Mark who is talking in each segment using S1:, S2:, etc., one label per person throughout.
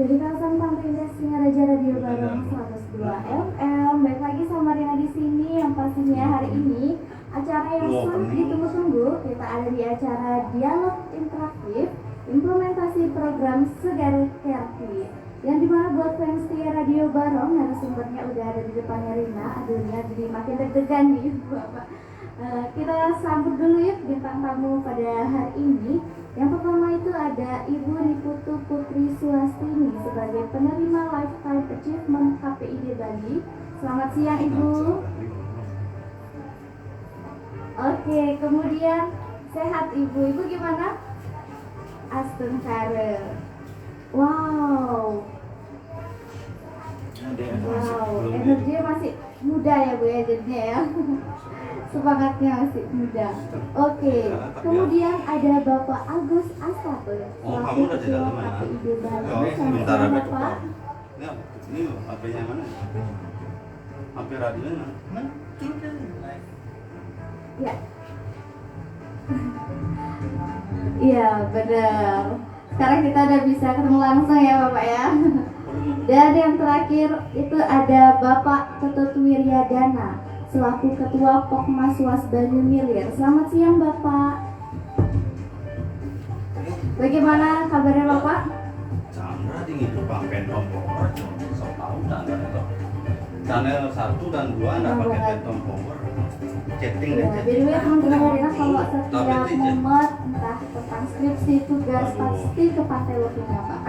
S1: Dari kawasan Pantai Indah Singaraja Radio Barong 102 FM. Baik lagi sama Rina di sini, yang pastinya hari ini acara yang sangat ditunggu-tunggu. Kita ada di acara dialog interaktif implementasi program Segar Kreatif, yang dimana buat fans setia Radio Barong, narasumbernya udah ada di depannya Rina. Aduh ya, jadi makin deg-degan nih Bapak. Kita sambut dulu ya bintang tamu pada hari ini. Yang pertama itu ada Ibu Niputu Putri Suhastini sebagai penerima Lifetime Achievement KPID Bali. Selamat siang Ibu. Oke, kemudian sehat Ibu. Ibu gimana? Astungkare. Wow, energinya masih muda ya Bu ya, jadinya ya. Semangatnya masih muda. Oke, kemudian ada Bapak Agus Astato selaku Ketua KPID Bali. Selamat Bapak.
S2: Ini HP-nya mana? HP radionya mana?
S1: Ya. Iya benar. Sekarang kita udah bisa ketemu langsung ya Bapak ya. Dan yang terakhir itu ada Bapak Ketut Wiryadana selaku Ketua Pokmas Was Banyu Milir. Selamat siang Bapak. Bagaimana kabarnya Bapak?
S2: Chandra dingin tuh pakai power, so tahu Chandra itu. Channel 1 dan 2 nggak pakai phantom power. Chatting deh.
S1: By the way teman-teman, kalau setiap momen entah tentang skripsi, tugas pasti ke Pantai Loking Bapak.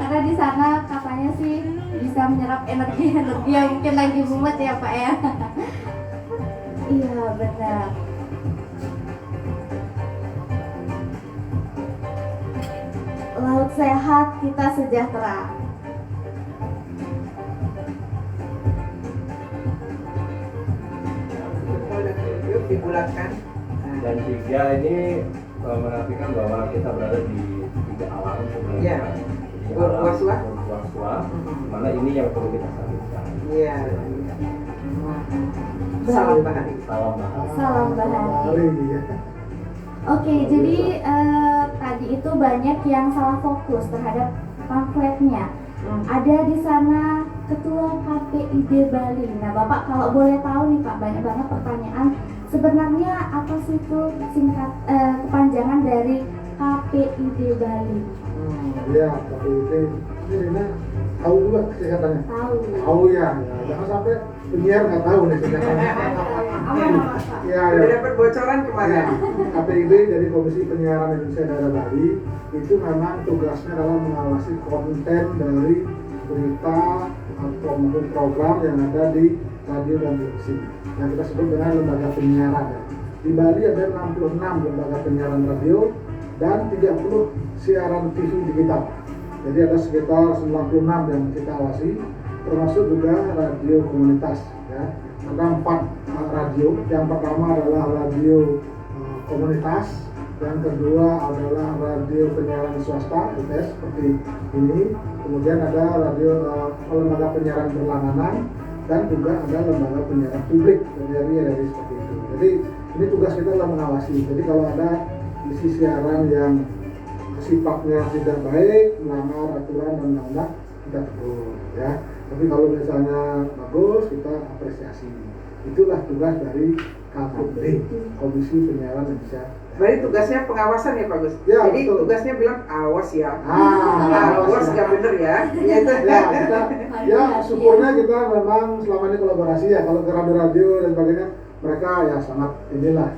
S1: Karena di sana katanya sih bisa menyerap energi yang mungkin lagi mumet ya Pak ya. Iya benar. Laut sehat, kita sejahtera.
S3: Dibulatkan.
S4: Dan 3 ini menartikan bahwa kita berada di 3 alam sebenarnya.
S3: Iya. Berpuas-puas.
S4: Mana ini yang perlu kita sampaikan.
S3: Iya. Salam bahari.
S1: Salam bahari. Oke, jadi tadi itu banyak yang salah fokus terhadap pamfletnya. Ada di sana Ketua KPID Bali. Nah, Bapak kalau boleh tahu nih Pak, banyak banget pertanyaan. Sebenarnya apa sih itu singkat kepanjangan dari KPID Bali?
S5: Iya, KPID. Ini Rina tahu juga singkatannya. Tahu ya. Jangan sampai penyiar nggak tahu nih singkatannya. Iya.
S3: Udah dapat bocoran kemarin.
S5: Ya, KPID dari Komisi Penyiaran Indonesia Daerah Bali itu memang tugasnya adalah mengawasi konten dari berita atau program yang ada di radio dan televisi. Yang kita sebut dengan lembaga penyiaran. Di Bali ada 66 lembaga penyiaran radio dan 30 siaran TV digital. Jadi ada sekitar 96 yang kita awasi, termasuk juga radio komunitas. Ya. Ada 4 radio. Yang pertama adalah radio komunitas, yang kedua adalah radio penyiaran swasta, UTS seperti ini. Kemudian ada radio lembaga penyiaran berlangganan dan juga ada lembaga penyiaran publik dari seperti itu. Jadi ini tugas kita adalah mengawasi. Jadi kalau ada isi siaran yang sifatnya tidak baik, melanggar aturan dan undang-undang, kita tegur ya. Tapi kalau misalnya bagus, kita apresiasi. Itulah tugas dari KPID, Komisi Penyiaran Indonesia.
S3: Berarti tugasnya pengawasan ya Pak Gus?
S5: Ya,
S3: jadi
S5: betul.
S3: tugasnya bilang awas ya.
S5: Awas
S3: nggak bener ya.
S5: Ya, kita, ya syukurnya kita memang selama ini kolaborasi ya. Kalau ke radio-radio dan sebagainya, mereka ya sangat inilah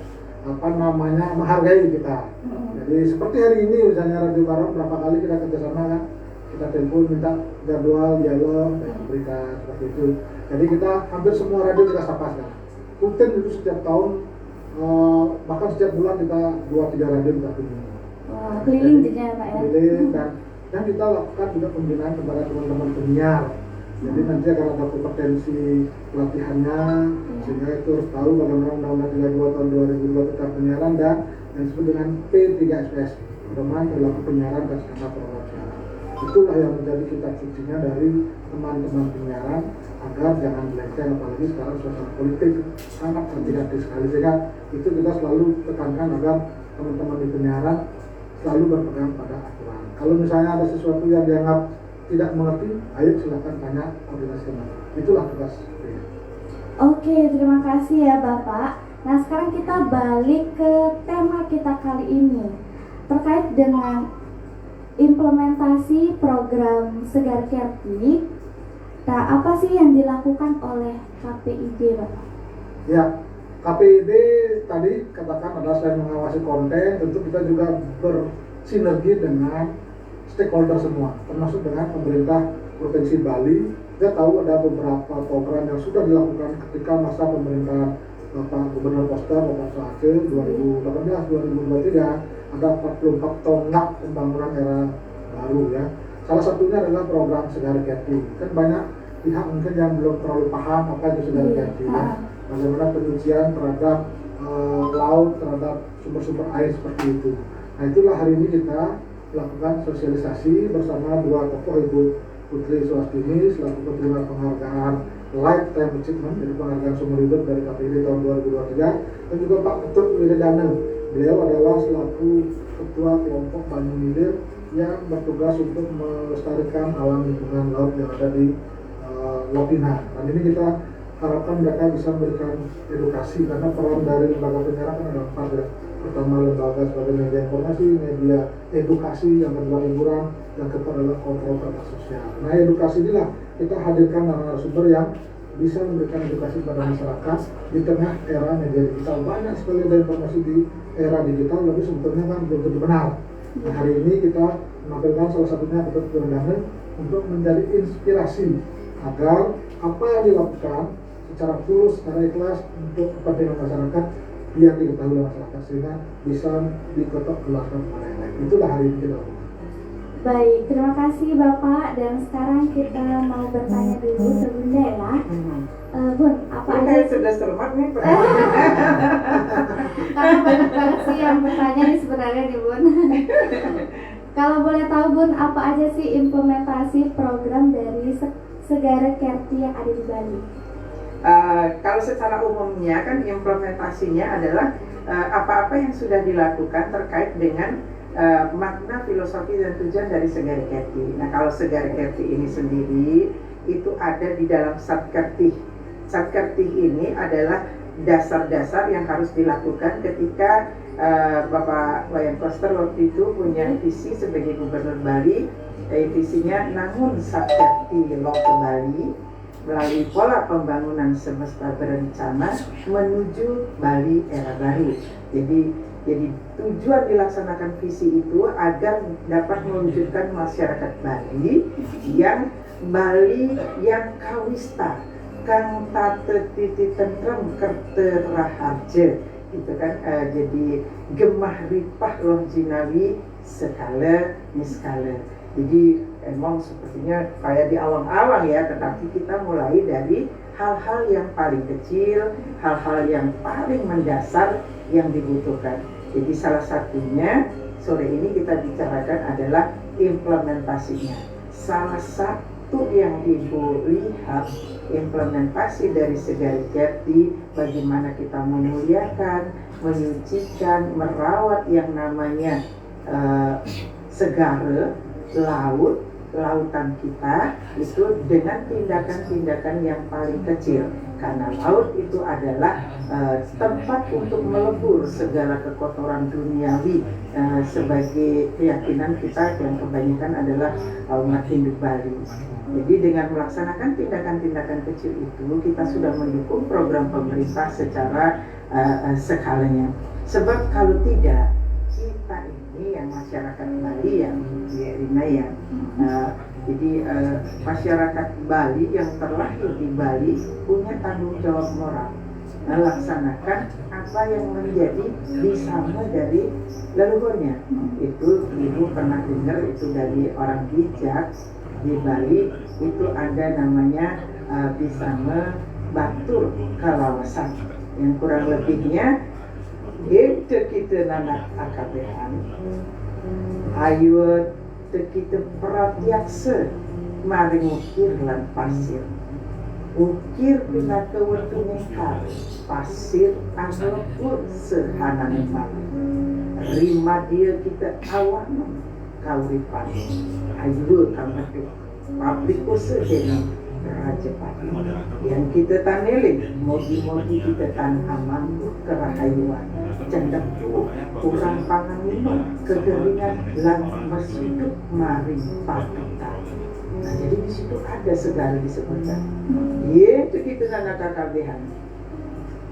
S5: menghargai kita. Jadi seperti hari ini misalnya Radio Barong berapa kali kita kerjasama kan, kita telepon minta jadwal dialog dan berita seperti itu. Jadi kita hampir semua radio kita sapa sekarang. Rutin itu setiap tahun, bahkan setiap bulan kita 2-3 radio kita kunjungi.
S1: Keliling jadinya Pak ya.
S5: Keliling dan kita lakukan juga pembinaan kepada teman-teman penyiar. Jadi nanti akan ada kompetensi pelatihannya, sehingga itu harus tahu bagaimana Undang-Undang 32 tahun 2002 tentang penyiaran dan yang disebut dengan P3SPS, Pedoman Perilaku Penyiaran dan Skema Program Siaran. Itulah yang menjadi cita-citanya dari teman-teman penyiaran agar jangan melenceng, apalagi sekarang suasana politik sangat hati-hati sekali. Sehingga itu kita selalu tekankan agar teman-teman di penyiaran selalu berpegang pada aturan. Kalau misalnya ada sesuatu yang dianggap tidak mengerti, ayo silakan tanya koordinasi kembali. Itulah tugas saya.
S1: Oke, terima kasih ya Bapak. Nah, sekarang kita balik ke tema kita kali ini terkait dengan implementasi program Segar Kerti. Nah, apa sih yang dilakukan oleh KPID, Bapak?
S5: Ya, KPID tadi katakan adalah selain mengawasi konten, tentu kita juga bersinergi dengan stakeholder semua, termasuk dengan pemerintah Provinsi Bali. Kita tahu ada beberapa program yang sudah dilakukan ketika masa pemerintahan Bapak Gubernur Koster, Bapak Soeharto 2018-2023, ada 44 tonggak pembangunan era baru ya. Salah satunya adalah program Segar Kerti. Kan banyak pihak mungkin yang belum terlalu paham apa itu Segar Kerti ya. Bagaimana penyucian terhadap laut, terhadap sumber-sumber air seperti itu. Nah, itulah hari ini kita lakukan sosialisasi bersama dua tokoh, Ibu Putri Suwastini selaku penerima penghargaan Lifetime Achievement, jadi penghargaan seumur hidup dari KPID tahun 2023, dan juga Pak Ketut Wiredana. Beliau adalah selaku ketua kelompok Banyu Milir yang bertugas untuk melestarikan alam lingkungan laut yang ada di Lopina. Dan ini kita harapkan mereka bisa memberikan edukasi, karena peran dari lembaga penyiaran kan ada 4 ya. Pertama, lembaga sebagai media informasi, media edukasi, yang kedua hiburan, yang ketiga adalah kontrol tata sosial. Nah, edukasi inilah kita hadirkan narasumber yang bisa memberikan edukasi kepada masyarakat di tengah era media digital. Banyak sekali ada informasi di era digital, tapi sebetulnya kan belum tentu benar. Nah, hari ini kita menampilkan salah satunya Ketut Wiredana untuk menjadi inspirasi agar apa yang dilakukan secara tulus, secara ikhlas untuk kepentingan masyarakat biar diketahui oleh masyarakat sehingga bisa diketok keluarkan oleh yang lain. Itulah hari ini kita lakukan.
S1: Baik, terima kasih Bapak. Dan sekarang kita mau bertanya dulu ke Bunda ya. Bun, apa
S3: Ini
S1: aja
S3: kayak
S1: sih?
S3: sudah sermat nih.
S1: Karena banyak banget sih yang bertanya nih sebenarnya nih Bun. Kalau boleh tahu Bun, apa aja sih implementasi program dari Segar Kerti yang ada di Bali?
S3: Kalau secara umumnya kan implementasinya adalah apa-apa yang sudah dilakukan terkait dengan makna, filosofi dan tujuan dari Segar Kerti. Nah, kalau Segar Kerti ini sendiri itu ada di dalam Satkerti. Satkerti ini adalah dasar-dasar yang harus dilakukan ketika Bapak Wayan Koster waktu itu punya visi sebagai Gubernur Bali. Visinya namun Satkerti Loke Bali melalui pola pembangunan semesta berencana menuju Bali era baru. Jadi tujuan dilaksanakan visi itu agar dapat mewujudkan masyarakat Bali yang kawista, kang tate titi tentrem kerteraharja, gitu kan. Jadi gemah ripah loh jinawi sekala miskala. Jadi emang sepertinya kayak di awang-awang ya, tetapi kita mulai dari hal-hal yang paling kecil, hal-hal yang paling mendasar yang dibutuhkan. Jadi salah satunya sore ini kita bicarakan adalah implementasinya. Salah satu yang Ibu lihat implementasi dari Segar Kerti, bagaimana kita memuliakan, menyucikan, merawat yang namanya segara lautan kita itu dengan tindakan-tindakan yang paling kecil, karena laut itu adalah tempat untuk melebur segala kekotoran duniawi sebagai keyakinan kita yang kebanyakan adalah umat Hindu Bali. Jadi dengan melaksanakan tindakan-tindakan kecil itu kita sudah mendukung program pemerintah secara skalanya. Sebab kalau tidak, kita ini yang masyarakat Bali yang ya, jadi masyarakat Bali yang terlahir di Bali punya tanggung jawab moral melaksanakan apa yang menjadi disama dari leluhurnya. Itu Ibu pernah dengar itu dari orang bijak di Bali, itu ada namanya bisama batur kalawasan, yang kurang lebihnya gitu kita nanak akabehan ayo kita pratiakse mari ngukir lan pasir ukir pina kewetu nekar pasir anu pun sehanane mati rima dia kita awak kauripan ayu kamu tu pabrik usaha ini raja padi yang kita taneling mogi-mogi kita tan aman kerahayuan cendak tu kurang pangan minum kekeringan lan berhidup mari pakita. Nah, jadi di situ ada segala disebutkan. Itu kita sana kakabehan.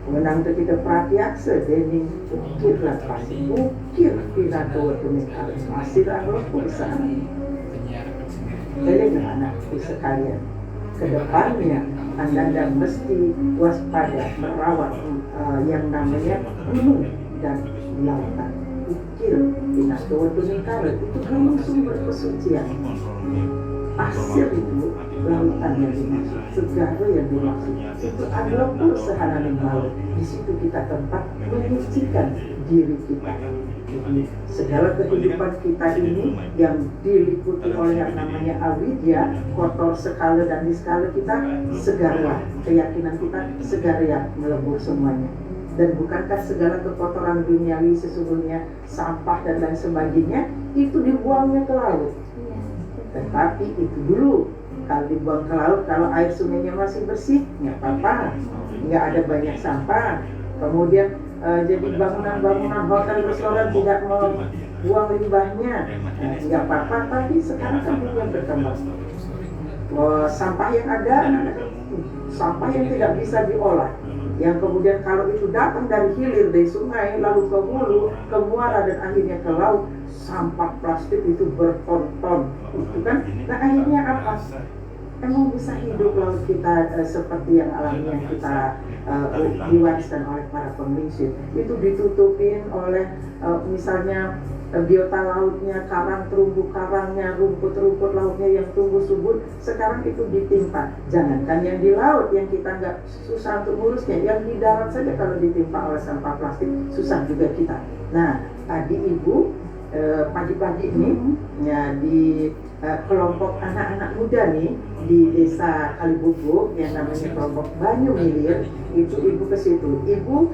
S3: Menang tu kita pratyaksa dening ukir lah pasti ukir pinato tunikal masih lah perusahaan. Jadi anak sekalian kedepannya anda mesti waspada merawat yang namanya gunung dan lautan. Ukir pinato tunikal itu gunung sumber kesucian. Pasir itu lautan yang dimaksud, segala yang dimaksud itu adalah persehanan laut. Di situ kita tempat menyucikan diri kita. Jadi segala kehidupan kita ini yang diliputi oleh yang namanya avidya, kotor sekala dan niskala kita segala, keyakinan kita segala melebur semuanya. Dan bukankah segala kekotoran duniawi sesungguhnya sampah dan lain sebagainya itu dibuangnya ke laut? Tetapi itu dulu, kalau dibuang ke laut, kalau air sungainya masih bersih, nggak apa-apa, nggak ada banyak sampah. Kemudian jadi bangunan-bangunan hotel restoran tidak mau buang limbahnya, nggak apa-apa. Tapi sekarang kan yang berkembang, sampah yang ada, sampah yang tidak bisa diolah, yang kemudian kalau itu datang dari hilir, dari sungai, lalu ke hulu, ke muara dan akhirnya ke laut, sampah plastik itu berton-ton, itu kan. Nah akhirnya apa? Emang bisa hidup laut kita seperti yang alamiah kita diwariskan oleh para pemimpin. Itu ditutupin oleh misalnya biota lautnya, karang terumbu karangnya, rumput-rumput lautnya yang tumbuh subur, sekarang itu ditimpa. Jangankan yang di laut yang kita nggak susah untuk ngurusnya, yang di darat saja kalau ditimpa oleh sampah plastik susah juga kita. Nah tadi ibu pagi-pagi ini ya di kelompok anak-anak muda nih di desa Kalibubuk yang namanya kelompok Banyu Milir, itu ibu ke situ. Ibu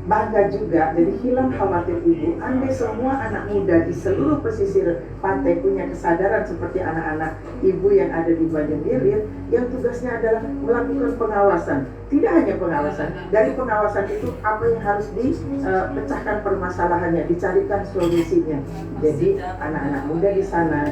S3: bangga juga, jadi hilang khawatir ibu. Andai semua anak muda di seluruh pesisir pantai punya kesadaran seperti anak-anak ibu yang ada di Banyu Milir, yang tugasnya adalah melakukan pengawasan. Tidak hanya pengawasan, dari pengawasan itu apa yang harus dipecahkan permasalahannya, dicarikan solusinya. Jadi anak-anak muda di sana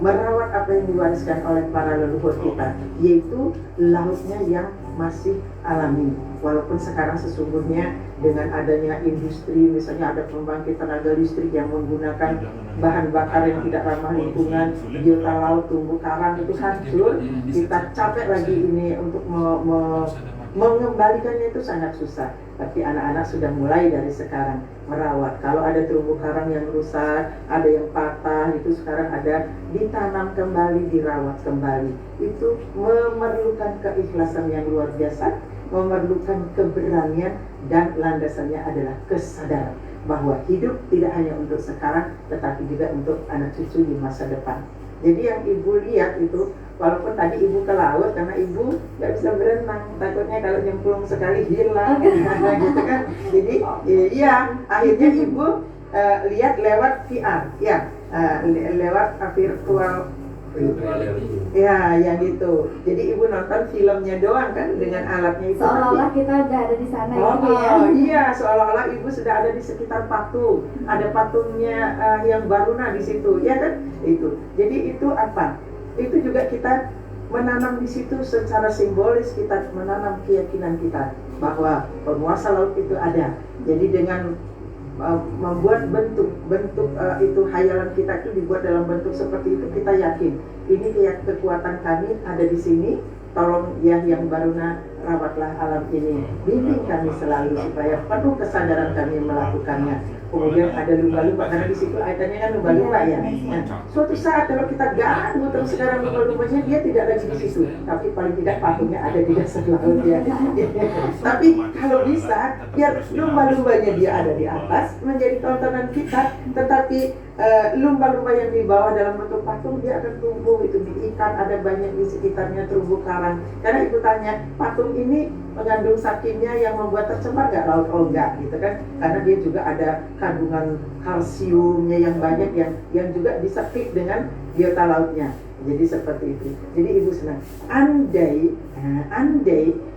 S3: merawat apa yang diwariskan oleh para leluhur kita, yaitu lautnya yang masih alami. Walaupun sekarang sesungguhnya dengan adanya industri, misalnya ada pembangkit tenaga listrik yang menggunakan bahan bakar yang tidak ramah lingkungan, biota laut, terumbu karang itu hancur. Kita capek lagi ini untuk mengembalikannya itu sangat susah. Tapi anak-anak sudah mulai dari sekarang merawat. Kalau ada terumbu karang yang rusak, ada yang patah, itu sekarang ada ditanam kembali, dirawat kembali. Itu memerlukan keikhlasan yang luar biasa, memerlukan keberanian, dan landasannya adalah kesadaran bahwa hidup tidak hanya untuk sekarang, tetapi juga untuk anak cucu di masa depan. Jadi yang ibu lihat itu, walaupun tadi ibu ke laut karena ibu nggak bisa berenang, takutnya kalau nyemplung sekali hilang, gitu kan. Jadi iya, akhirnya ibu lihat lewat VR, ya, lewat virtual. Ya, yang gitu. Jadi ibu nonton filmnya doang kan dengan alatnya itu.
S1: Seolah-olah kita udah ada di sana gitu ya.
S3: Iya, seolah-olah ibu sudah ada di sekitar patung. Ada patungnya yang Baruna di situ, ya kan? Itu. Jadi itu apa? Itu juga kita menanam di situ secara simbolis, kita menanam keyakinan kita bahwa penguasa laut itu ada. Jadi dengan membuat bentuk itu hayalan kita itu dibuat dalam bentuk seperti itu, kita yakin ini kekuatan kami ada di sini. Tolong ya yang Baruna, rawatlah alam ini, bimbing kami selalu supaya penuh kesadaran kami melakukannya. Kemudian ada lumba-lumba, karena di situ aitannya kan lumba-lumba ya. Nah, suatu saat kalau kita ganggu terus sekarang lumba-lumbanya, dia tidak lagi di situ, tapi paling tidak patungnya ada di dasar laut ya. Tapi kalau bisa, biar lumba-lumbanya dia ada di atas menjadi tontonan kita, tetapi lumba-lumba yang di bawah dalam bentuk patung dia akan tumbuh, itu diikat, ada banyak di sekitarnya terumbu karang. Karena ibu tanya, patung ini mengandung zat kimia yang membuat tercemar nggak laut? Oh enggak gitu kan, karena dia juga ada kandungan kalsiumnya yang banyak yang juga bisa fit dengan biota lautnya. Jadi seperti itu. Jadi ibu senang. Andai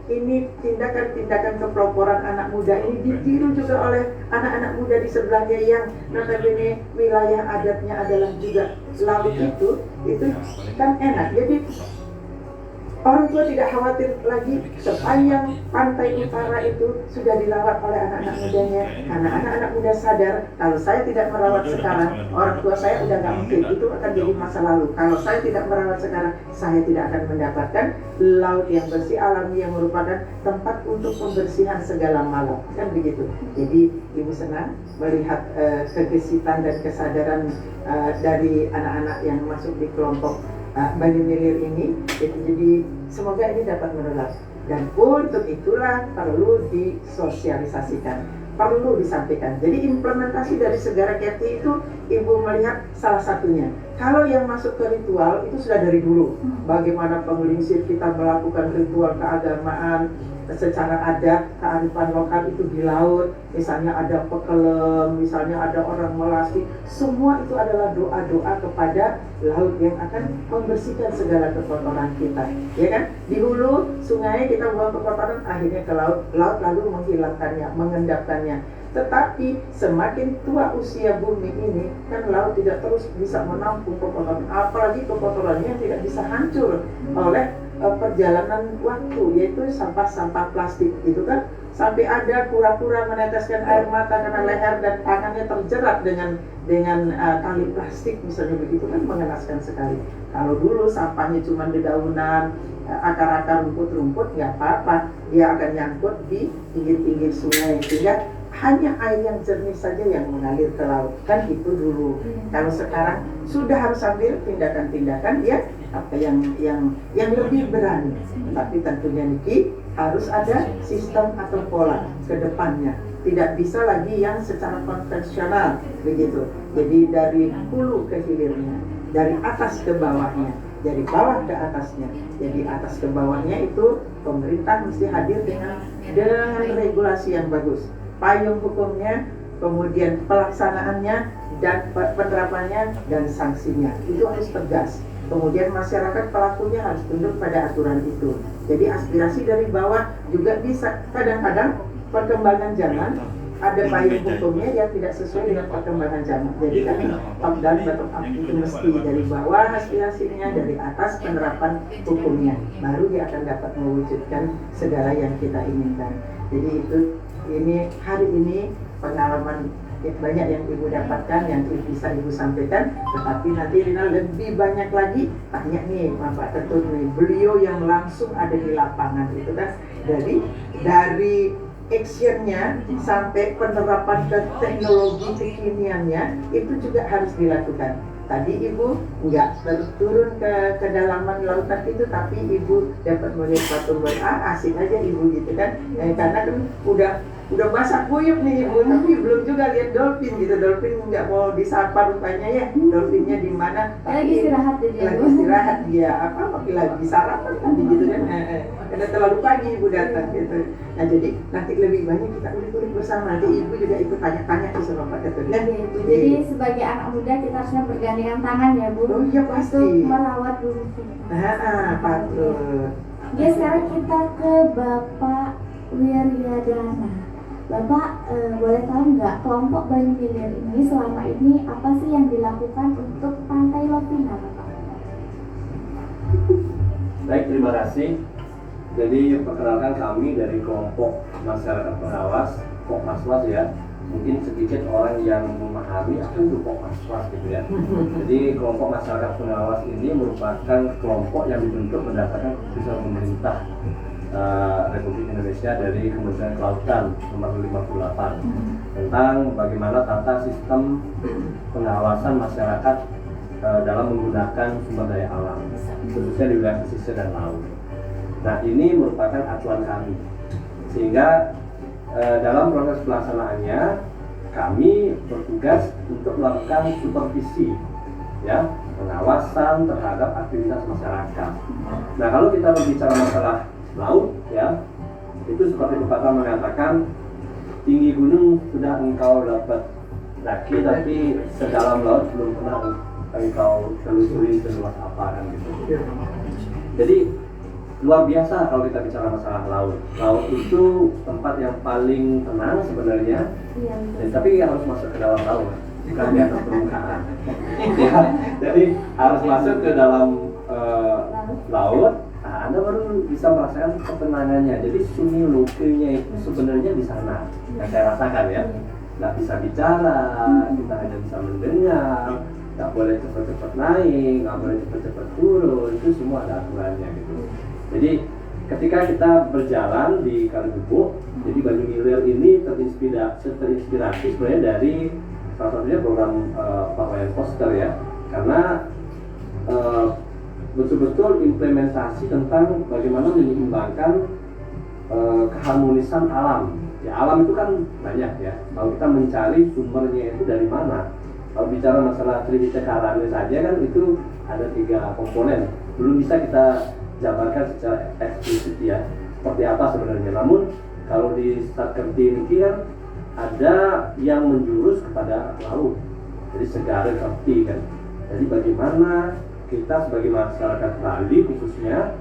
S3: ini tindakan-tindakan kepeloporan anak muda ini ditiru juga oleh anak-anak muda di sebelahnya yang notabene wilayah adatnya adalah juga laut itu kan enak. Jadi orang tua tidak khawatir lagi sepanjang pantai utara itu sudah dirawat oleh anak-anak mudanya. Karena anak-anak muda sadar kalau saya tidak merawat sekarang, orang tua saya udah nggak mungkin, itu akan jadi masa lalu. Kalau saya tidak merawat sekarang, saya tidak akan mendapatkan laut yang bersih alami yang merupakan tempat untuk pembersihan segala malam, kan begitu. Jadi ibu senang melihat kegesitan dan kesadaran dari anak-anak yang masuk di kelompok Bani Milir ini. Jadi semoga ini dapat menular, dan untuk itulah perlu disosialisasikan, perlu disampaikan. Jadi implementasi dari Segara Keti itu ibu melihat salah satunya. Kalau yang masuk ke ritual itu sudah dari dulu, bagaimana penggelingsir kita melakukan ritual keagamaan secara adat, kearifan lokal itu di laut, misalnya ada pekelem, misalnya ada orang melasti, semua itu adalah doa-doa kepada laut yang akan membersihkan segala kekotoran kita, ya kan? Di hulu sungai kita buang kekotoran, akhirnya ke laut, laut lalu menghilangkannya, mengendapkannya. Tetapi semakin tua usia bumi ini, kan laut tidak terus bisa menampung kotoran, apalagi kotorannya tidak bisa hancur oleh perjalanan waktu, yaitu sampah-sampah plastik itu kan, sampai ada kura-kura meneteskan air mata karena leher dan tangannya terjerat dengan tali plastik misalnya, begitu kan mengenaskan sekali. Kalau dulu sampahnya cuma dedaunan, akar-akar rumput-rumput, nggak apa-apa, dia akan nyangkut di pinggir-pinggir sungai, sehingga hanya air yang jernih saja yang mengalir ke laut, kan itu dulu. Kalau sekarang sudah harus ambil tindakan-tindakan yang lebih berani, tapi tentunya Niki harus ada sistem atau pola ke depannya. Tidak bisa lagi yang secara konvensional begitu. Jadi dari hulu ke hilirnya, dari atas ke bawahnya, dari bawah ke atasnya. Jadi atas ke bawahnya itu pemerintah mesti hadir dengan regulasi yang bagus, payung hukumnya, kemudian pelaksanaannya dan penerapannya dan sanksinya itu harus tegas. Kemudian masyarakat pelakunya harus tunduk pada aturan itu. Jadi aspirasi dari bawah juga bisa. Kadang-kadang perkembangan zaman ada payung hukumnya yang tidak sesuai dengan perkembangan zaman. Jadi kan top down bottom up itu mesti dari bawah aspirasinya, dari atas penerapan hukumnya, baru dia akan dapat mewujudkan segala yang kita inginkan. Jadi itu ini hari ini pengalaman banyak yang ibu dapatkan, yang bisa ibu sampaikan. Tetapi nanti Rina lebih banyak lagi tanya nih Bapak Ketut nih, beliau yang langsung ada di lapangan itu kan, dari actionnya sampai penerapan ke teknologi kekiniannya itu juga harus dilakukan. Tadi ibu nggak turun ke kedalaman lautan itu, tapi ibu dapat melihat patung asik aja ibu gitu kan, karena kan udah basah kuyup nih ibu, tapi belum juga lihat dolphin gitu. Dolphin nggak mau disapa rupanya ya, dolphinnya di mana?
S1: Lagi istirahat dia.
S3: Lagi istirahat dia, lagi sarapan tadi gitu kan, karena terlalu pagi ibu datang gitu. Nah jadi nanti lebih banyak kita ulik-ulik bersama. Nanti ibu juga ikut tanya-tanya tuh sama Pak Ketut.
S1: Jadi sebagai anak muda kita harusnya bergandengan tangan ya Bu,
S3: oh, iya, pasti.
S1: untuk merawat bumi kita.
S3: Patut.
S1: Ya sekarang kita ke Bapak Wiryadana. Bapak boleh tahu nggak kelompok Bani Milir ini selama ini apa sih yang dilakukan untuk Pantai Lovina, Bapak?
S4: Baik, terima kasih. Jadi perkenalkan kami dari kelompok masyarakat pengawas Pokmaswas ya. Mungkin sedikit orang yang memahami apa itu Pokmaswas gitu ya. Jadi kelompok masyarakat pengawas ini merupakan kelompok yang dibentuk berdasarkan keputusan pemerintah Republik Indonesia dari Kementerian Kelautan nomor 58 tentang bagaimana tata sistem pengawasan masyarakat dalam menggunakan sumber daya alam, khususnya di wilayah pesisir dan laut. Nah, ini merupakan acuan kami, sehingga dalam proses pelaksanaannya kami bertugas untuk melakukan supervisi, ya, pengawasan terhadap aktivitas masyarakat. Nah, kalau kita berbicara masalah laut ya, itu seperti pepatah mengatakan tinggi gunung sudah engkau dapat daki, tapi sedalam laut belum pernah engkau telusuri seluas apa kan gitu. Jadi luar biasa kalau kita bicara masalah laut. Laut itu tempat yang paling tenang sebenarnya, tapi harus masuk ke dalam laut, bukan di atas permukaan. Ya, jadi harus masuk ke dalam laut. Nah, Anda baru bisa merasakan ketenangannya. Jadi sunyi lokenya itu sebenarnya di sana. Yang saya rasakan ya, nggak bisa bicara, kita hanya bisa mendengar. Nggak boleh cepat-cepat naik, nggak boleh cepat-cepat turun. Itu semua ada aturannya gitu. Jadi ketika kita berjalan di Kalibubu, jadi Banyu Ilir ini terinspirasi sebenarnya dari salah satunya program Pak Wayan Koster ya, karena betul-betul implementasi tentang bagaimana menyeimbangkan keharmonisan alam. Ya, alam itu kan banyak ya. Kalau kita mencari sumbernya itu dari mana? Kalau bicara masalah Trihita Karana saja kan itu ada 3 komponen. Belum bisa kita jabarkan secara eksplisit ya seperti apa sebenarnya. Namun kalau di Satkerti ini kan ada yang menjurus kepada laut. Jadi segara kerti kan. Jadi bagaimana kita sebagai masyarakat Bali khususnya,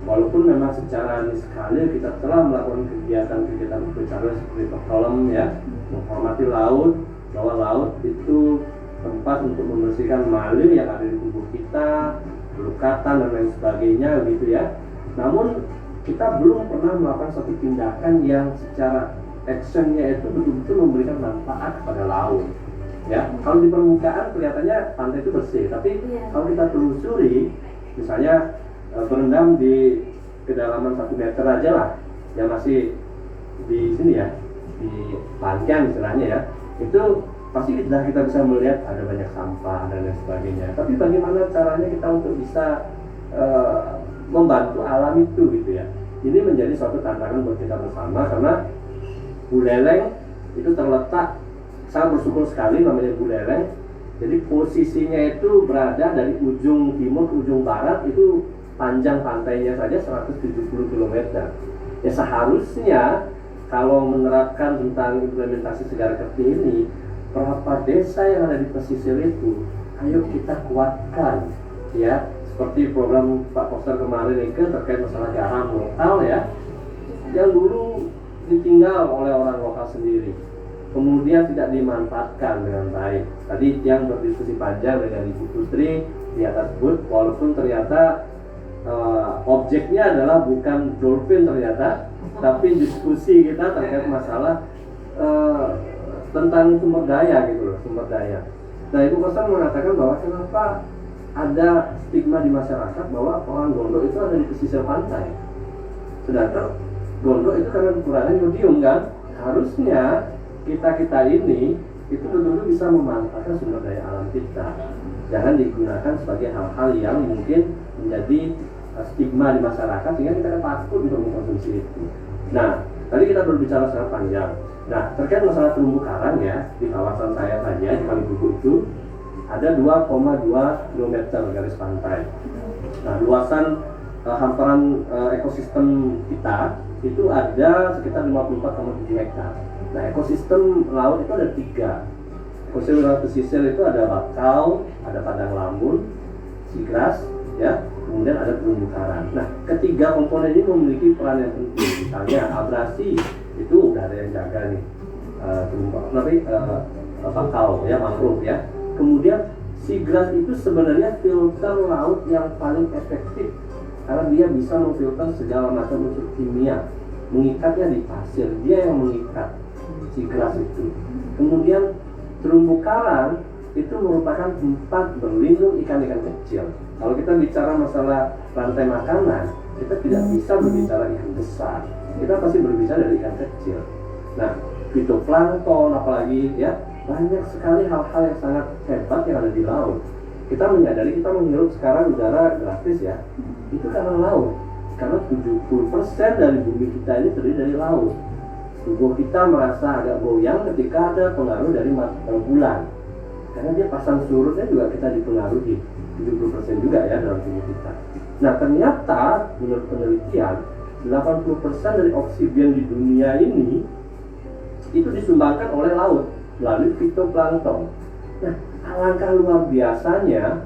S4: walaupun memang secara niskalir kita telah melakukan kegiatan-kegiatan berbicara seperti pekolem ya, menghormati laut, bahwa laut itu tempat untuk membersihkan malir yang ada di tubuh kita, pelukatan dan lain sebagainya gitu ya. Namun kita belum pernah melakukan satu tindakan yang secara actionnya itu betul-betul memberikan manfaat kepada laut. Ya, kalau di permukaan kelihatannya pantai itu bersih, tapi kalau kita telusuri, misalnya berendam di kedalaman 1 meter aja lah, yang masih di sini ya, di panjang istilahnya ya, itu pasti kita bisa melihat ada banyak sampah dan lain sebagainya. Tapi bagaimana caranya kita untuk bisa membantu alam itu gitu ya? Ini menjadi suatu tantangan buat kita bersama, karena Buleleng itu terletak, saya bersyukur sekali namanya Buleleng. Jadi posisinya itu berada dari ujung timur ke ujung barat, itu panjang pantainya saja 170 km. Ya seharusnya kalau menerapkan tentang implementasi Segara Kerti ini, berapa desa yang ada di pesisir itu, ayo kita kuatkan ya. Seperti program Pak Koster kemarin itu terkait masalah garam lokal ya, yang dulu ditinggal oleh orang lokal sendiri, kemudian tidak dimanfaatkan dengan baik. Tadi yang berdiskusi panjang dengan Ibu Putri di atas booth, walaupun ternyata objeknya adalah bukan dolphin ternyata, tapi diskusi kita terkait masalah tentang sumber daya gitu loh, sumber daya. Nah, Ibu Koster mengatakan bahwa kenapa ada stigma di masyarakat bahwa orang Gondo itu ada di pesisir pantai, sedangkan Gondo itu karena kekurangan yodium kan. Harusnya kita ini itu betul-betul bisa memanfaatkan sumber daya alam kita, jangan digunakan sebagai hal-hal yang mungkin menjadi stigma di masyarakat sehingga kita takut untuk mengkonsumsi itu. Nah, tadi kita berbicara sangat panjang. Nah, terkait masalah terumbu karang ya, di kawasan saya saja di Kalibubu itu ada 2,2 km garis pantai. Nah, luasan hamparan ekosistem kita itu ada sekitar 54,7 hektar. Nah, ekosistem laut itu ada 3. Ekosistem laut pesisir itu ada bakau, ada padang lamun, seagrass, ya, kemudian ada terumbu karang. Nah, ketiga komponen ini memiliki peran yang penting. Misalnya abrasi itu udah ada yang jaga nih, bakau, ya, mangrove ya. Kemudian seagrass itu sebenarnya filter laut yang paling efektif, karena dia bisa memfilter segala macam unsur kimia, mengikatnya di pasir, dia yang mengikat seagrass itu. Kemudian terumbu karang itu merupakan tempat berlindung ikan-ikan kecil. Kalau kita bicara masalah rantai makanan, kita tidak bisa berbicara ikan besar, kita pasti berbicara dari ikan kecil. Nah, fitoplankton apalagi ya, banyak sekali hal-hal yang sangat hebat yang ada di laut. Kita menyadari kita menghirup sekarang udara gratis ya, itu karena laut. Karena 70% dari bumi kita ini terdiri dari laut. Tubuh kita merasa agak goyang ketika ada pengaruh dari bulan, karena dia pasang surutnya juga kita dipengaruhi 70% juga ya dalam tubuh kita. Nah, ternyata menurut penelitian 80% dari oksigen di dunia ini itu disumbangkan oleh laut melalui fitoplankton. Nah, alangkah luar biasanya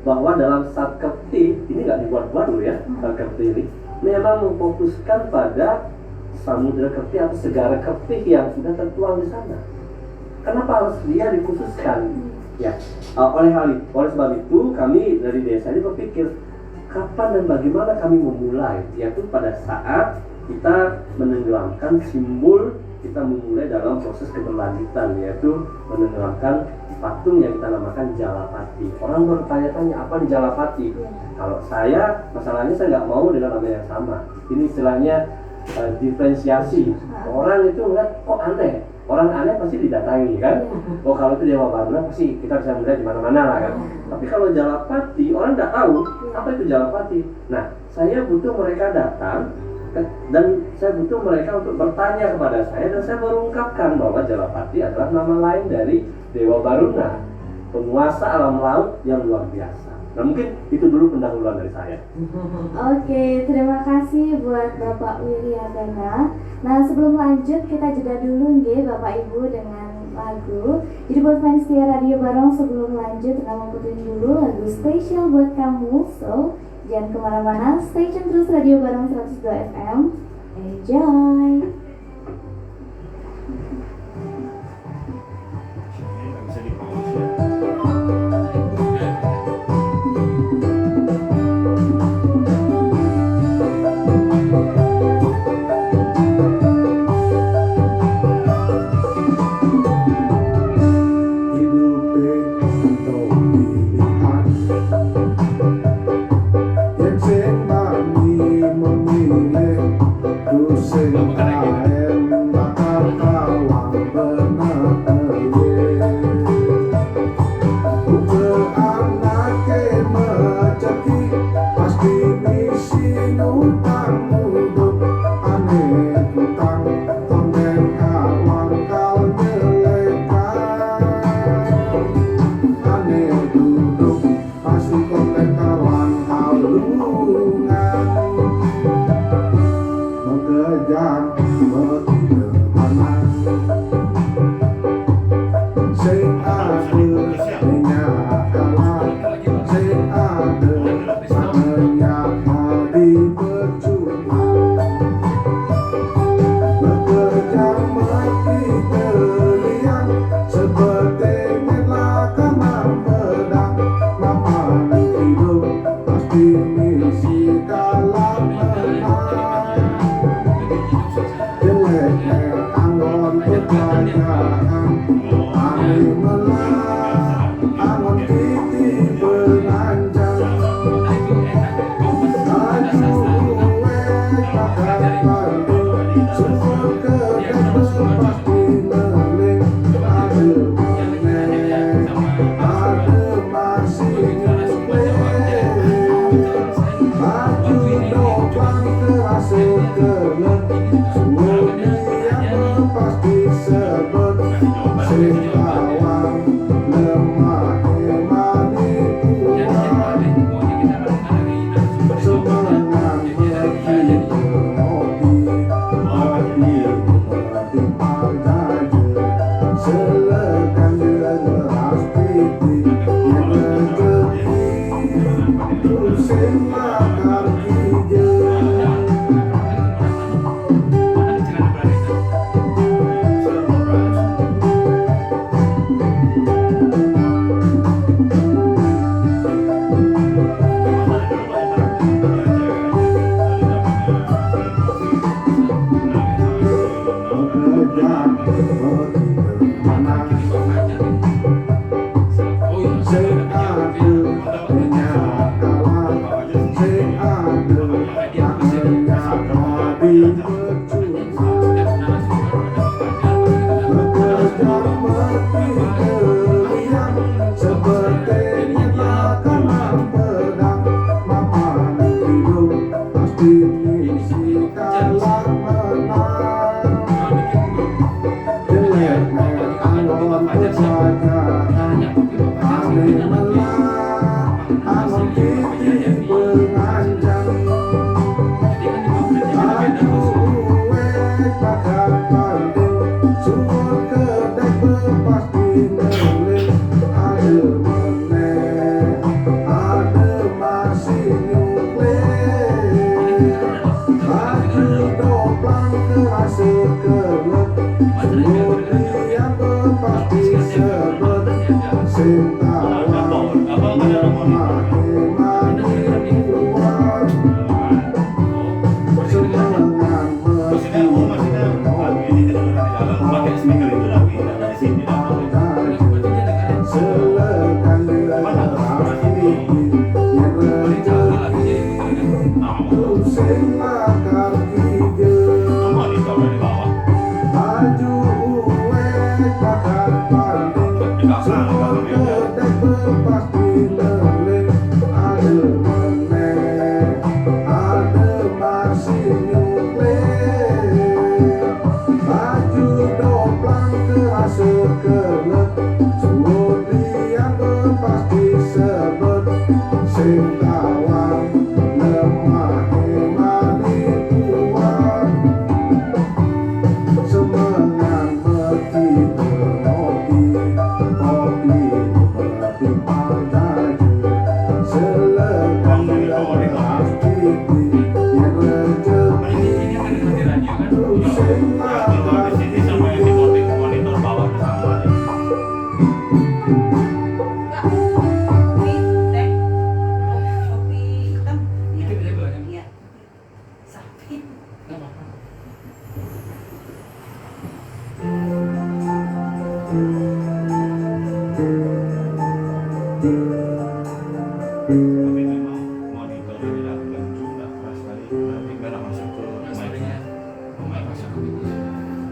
S4: bahwa dalam Satkerti, ini nggak dibuat-buat loh ya, Satkerti ini memang memfokuskan pada samudra Kerti atau segara Kerti yang sudah tertuang di sana. Kenapa harus dia dikhususkan? Ya, oleh sebab itu kami dari desa ini berpikir kapan dan bagaimana kami memulai, yaitu pada saat kita menenggelamkan simbol, kita memulai dalam proses keberlanjutan, yaitu menenggelamkan patung yang kita namakan Jalapati. Orang bertanya-tanya apa nih Jalapati? Kalau saya, masalahnya saya nggak mau dengan nama yang sama. Ini istilahnya diferensiasi. Orang itu melihat kok aneh. Orang aneh pasti didatangi kan. Oh kalau itu Dewa Baruna pasti kita bisa melihat di mana-mana lah kan. Tapi kalau Jalapati orang nggak tahu apa itu Jalapati. Nah, saya butuh mereka datang dan saya butuh mereka untuk bertanya kepada saya, dan saya mengungkapkan bahwa Jalapati adalah nama lain dari Dewa Baruna, penguasa alam laut yang luar biasa. Nah mungkin itu dulu pendahuluan dari saya.
S1: Oke, terima kasih buat Bapak Wiryadana. Nah sebelum lanjut kita jeda dulu nggih Bapak Ibu dengan lagu. Jadi buat fans Setia Radio Barong, sebelum lanjut kita puterin dulu lagu spesial buat kamu. So jangan kemana-mana, stay tune terus Radio Barong 102 FM. Enjoy.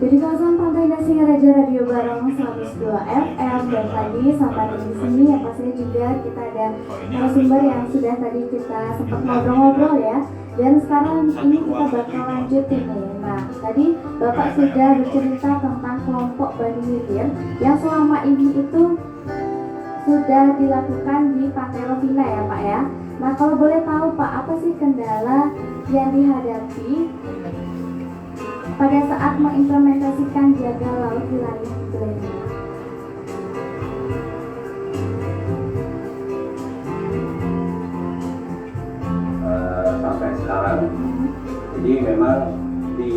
S1: Dari kawasan Pantai Indah Singaraja Radio Barong 102 FM dan lagi sampai di sini yang pastinya juga kita ada narasumber yang sudah tadi kita sempat ngobrol-ngobrol ya. Dan sekarang ini kita bakal lanjutin nih. Nah, tadi Bapak sudah bercerita tentang kelompok Bani Wilir yang selama ini itu sudah dilakukan di Pantai Lovina ya Pak ya. Nah, kalau boleh tahu Pak, apa sih kendala yang dihadapi pada saat mengimplementasikan jaga laut wilayah Glening?
S4: Sampai sekarang, jadi memang di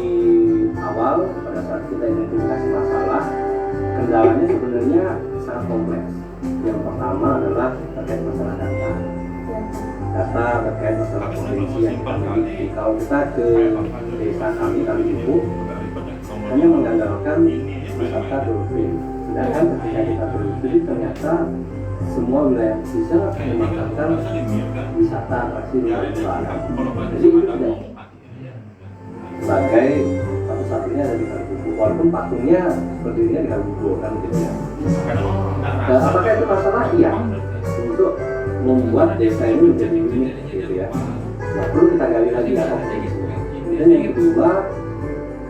S4: awal pada saat kita identifikasi masalah, kendalanya sebenarnya sangat kompleks. Yang pertama adalah terkait masalah data terkait masalah potensi yang kita miliki. Kalau kita ke desa kami Ibu hanya mengandalkan wisata dolphin, sedangkan ketika kita telusuri ternyata semua wilayah bisa memanfaatkan wisata atraksi luar. Jadi itu tidak sebagai satu-satunya dari Kalibuku, walaupun patungnya berdirinya di Kalibuku kan gitu ya. Dan apakah itu masalah? Iya, untuk membuat desa ini menjadi unik gitu ya. Nah, perlu kita gali lagi apa itu. Kemudian yang kedua,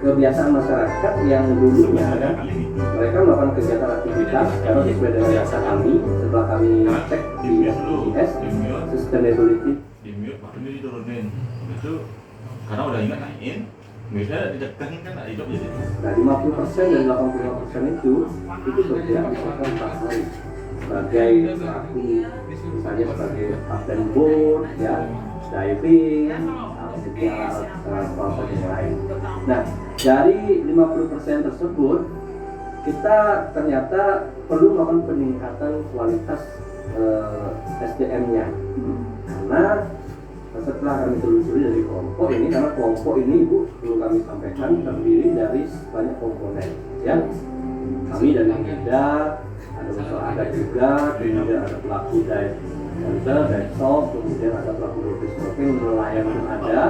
S4: kebiasaan masyarakat yang dulunya kan mereka melakukan kegiatan aktivitas karena sesuai dengan data kami setelah kami cek di SPGS sustainability
S2: ini diturunin itu karena udah ingat naikin biasanya ditekan kan hidup jadi.
S4: Nah 50% dan 85% itu bergerak misalkan pasai sebagai pelaku misalnya sebagai kapten boat ya, diving atau yang lain. Nah dari 50% tersebut kita ternyata perlu melakukan peningkatan kualitas SDM-nya karena setelah kami telusuri dari kelompok ini, karena kelompok ini Ibu perlu kami sampaikan terdiri dari banyak komponen ya. Kami dari Indah, ada unsur adat juga, kemudian ada pelaku dive shop, kemudian ada pelaku snorkeling, nelayan pun ada,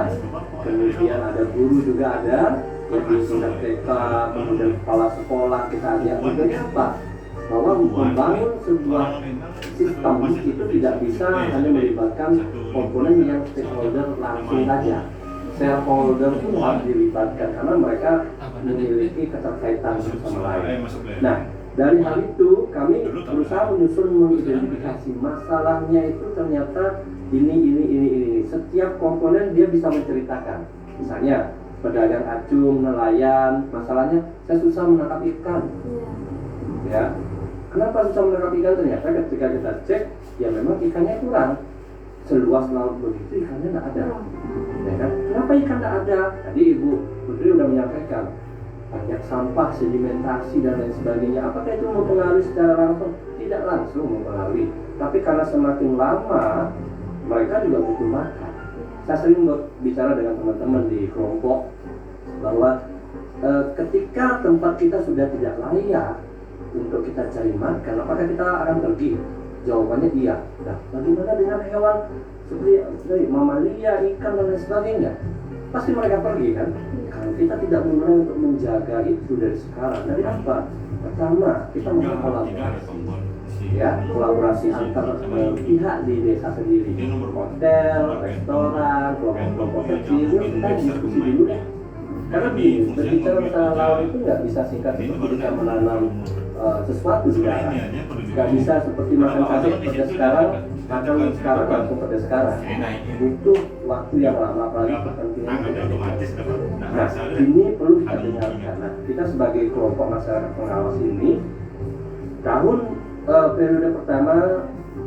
S4: kemudian ada guru juga ada, guru tingkat TK, kemudian kepala sekolah kita ajak untuk apa? Bahwa membangun sebuah sistem itu tidak bisa hanya melibatkan komponen yang stakeholder langsung saja. Shareholder pun harus dilibatkan karena mereka memiliki keterkaitan sama lain. Nah, dari hal itu kami berusaha menyusun mengidentifikasi masalahnya itu ternyata ini. Setiap komponen dia bisa menceritakan. Misalnya pedagang acung, nelayan, masalahnya saya susah menangkap ikan. Ya. Kenapa susah menangkap ikan? Ternyata ketika kita cek, ya memang ikannya kurang. Seluas laut begitu ikannya tidak ada. Ya kan? Kenapa ikan tidak ada? Tadi Ibu Putri sudah menyampaikan. banyak sampah, sedimentasi dan lain sebagainya. Apakah itu mempengaruhi secara langsung? Tidak langsung mempengaruhi, tapi karena semakin lama mereka juga butuh makan. Saya sering bicara dengan teman-teman di kelompok bahwa ketika tempat kita sudah tidak layak untuk kita cari makan, apakah kita akan pergi? Jawabannya iya. Nah, bagaimana dengan hewan seperti mamalia, ikan dan lain sebagainya? Pasti mereka pergi kan? Kalau kita tidak mulai untuk menjaga itu dari sekarang, dari apa? Pertama, kita mengkolaborasi, ya, kolaborasi antar pihak di desa sendiri, hotel, restoran, kelompok-kelompok kecil, kita diskusi dulu ya. Karena berbicara masalah laut itu nggak bisa singkat seperti kita menanam sesuatu di darat. Nggak bisa seperti makan cabai pada sekarang, makan sekarang langsung pada sekarang. Butuh waktu yang lama, apalagi kepentingan. Nah, ini perlu kita dengarkan. Nah, kita sebagai kelompok masyarakat pengawas ini, tahun periode pertama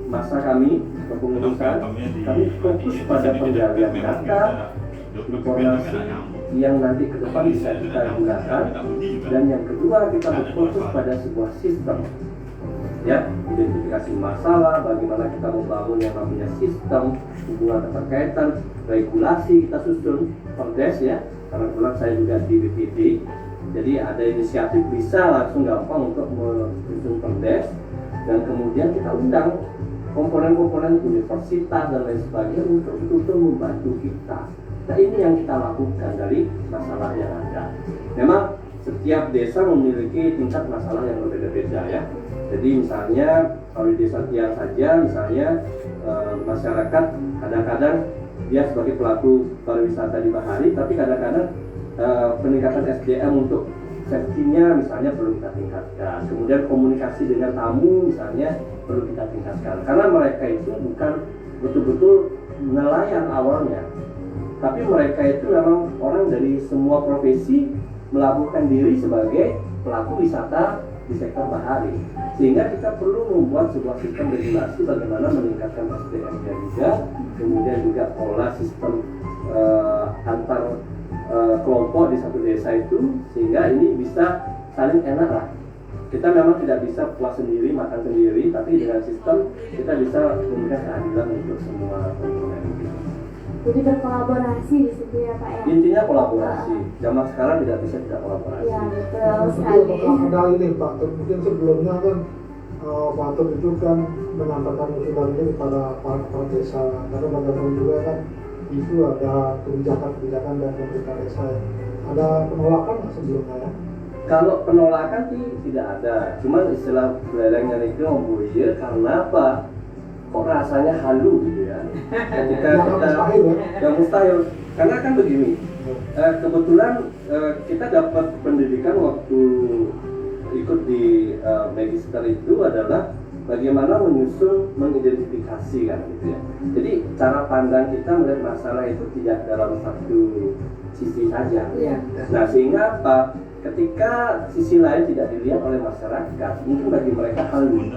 S4: masa kami kepengurusan, kami fokus pada penggalian data, informasi yang nanti ke depan bisa kita gunakan, dan yang kedua kita berfokus pada sebuah sistem, ya, identifikasi masalah, bagaimana kita membangun yang namanya sistem hubungan keterkaitan, regulasi kita susun perdes ya, karena kebetulan saya juga di BPD, jadi ada inisiatif bisa langsung gampang untuk menyusun perdes, dan kemudian kita undang komponen-komponen universitas dan lain sebagainya untuk betul-betul membantu kita. Nah, ini yang kita lakukan dari masalah yang ada. Memang setiap desa memiliki tingkat masalah yang berbeda-beda ya. Jadi misalnya kalau di desa Tiar saja, misalnya masyarakat kadang-kadang dia sebagai pelaku pariwisata di Bahari, tapi kadang-kadang peningkatan SDM untuk safety-nya misalnya perlu kita tingkatkan. Kemudian komunikasi dengan tamu misalnya perlu kita tingkatkan. Karena mereka itu bukan betul-betul nelayan awalnya, tapi mereka itu memang orang dari semua profesi melakukan diri sebagai pelaku wisata di sektor bahari. Sehingga kita perlu membuat sebuah sistem regulasi bagaimana meningkatkan SDM-nya juga, kemudian juga pola sistem antar kelompok di satu desa itu, sehingga ini bisa saling enak lah. Kita memang tidak bisa puas sendiri, makan sendiri, tapi dengan sistem kita bisa memberikan keadilan untuk semua komponen.
S1: Jadi berkolaborasi di situ ya Pak ya.
S4: Intinya kolaborasi. Zaman sekarang tidak bisa tidak kolaborasi.
S1: Iya betul
S5: Tapi
S1: sekali.
S5: apakah ada ini Pak, mungkin sebelumnya kan Pak Tut itu kan menyampaikan usulan ini kepada para kepala desa, karena bagaimana juga kan itu ada kebijakan-kebijakan dari pemerintah desa ya. Ada penolakan nggak sebelumnya ya?
S4: Kalau penolakan sih tidak ada. Cuman istilah belelengnya itu membuir karena apa? Kok rasanya halu gitu ya. Ketika kita yang mustahil. Karena kan begini. Kebetulan kita dapat pendidikan waktu ikut di magister itu adalah bagaimana menyusun, mengidentifikasi kan gitu ya. Jadi cara pandang kita melihat masalah itu tidak dalam satu sisi saja. Nah, sehingga apa? Ketika sisi lain tidak dilihat oleh masyarakat, mungkin bagi mereka halu.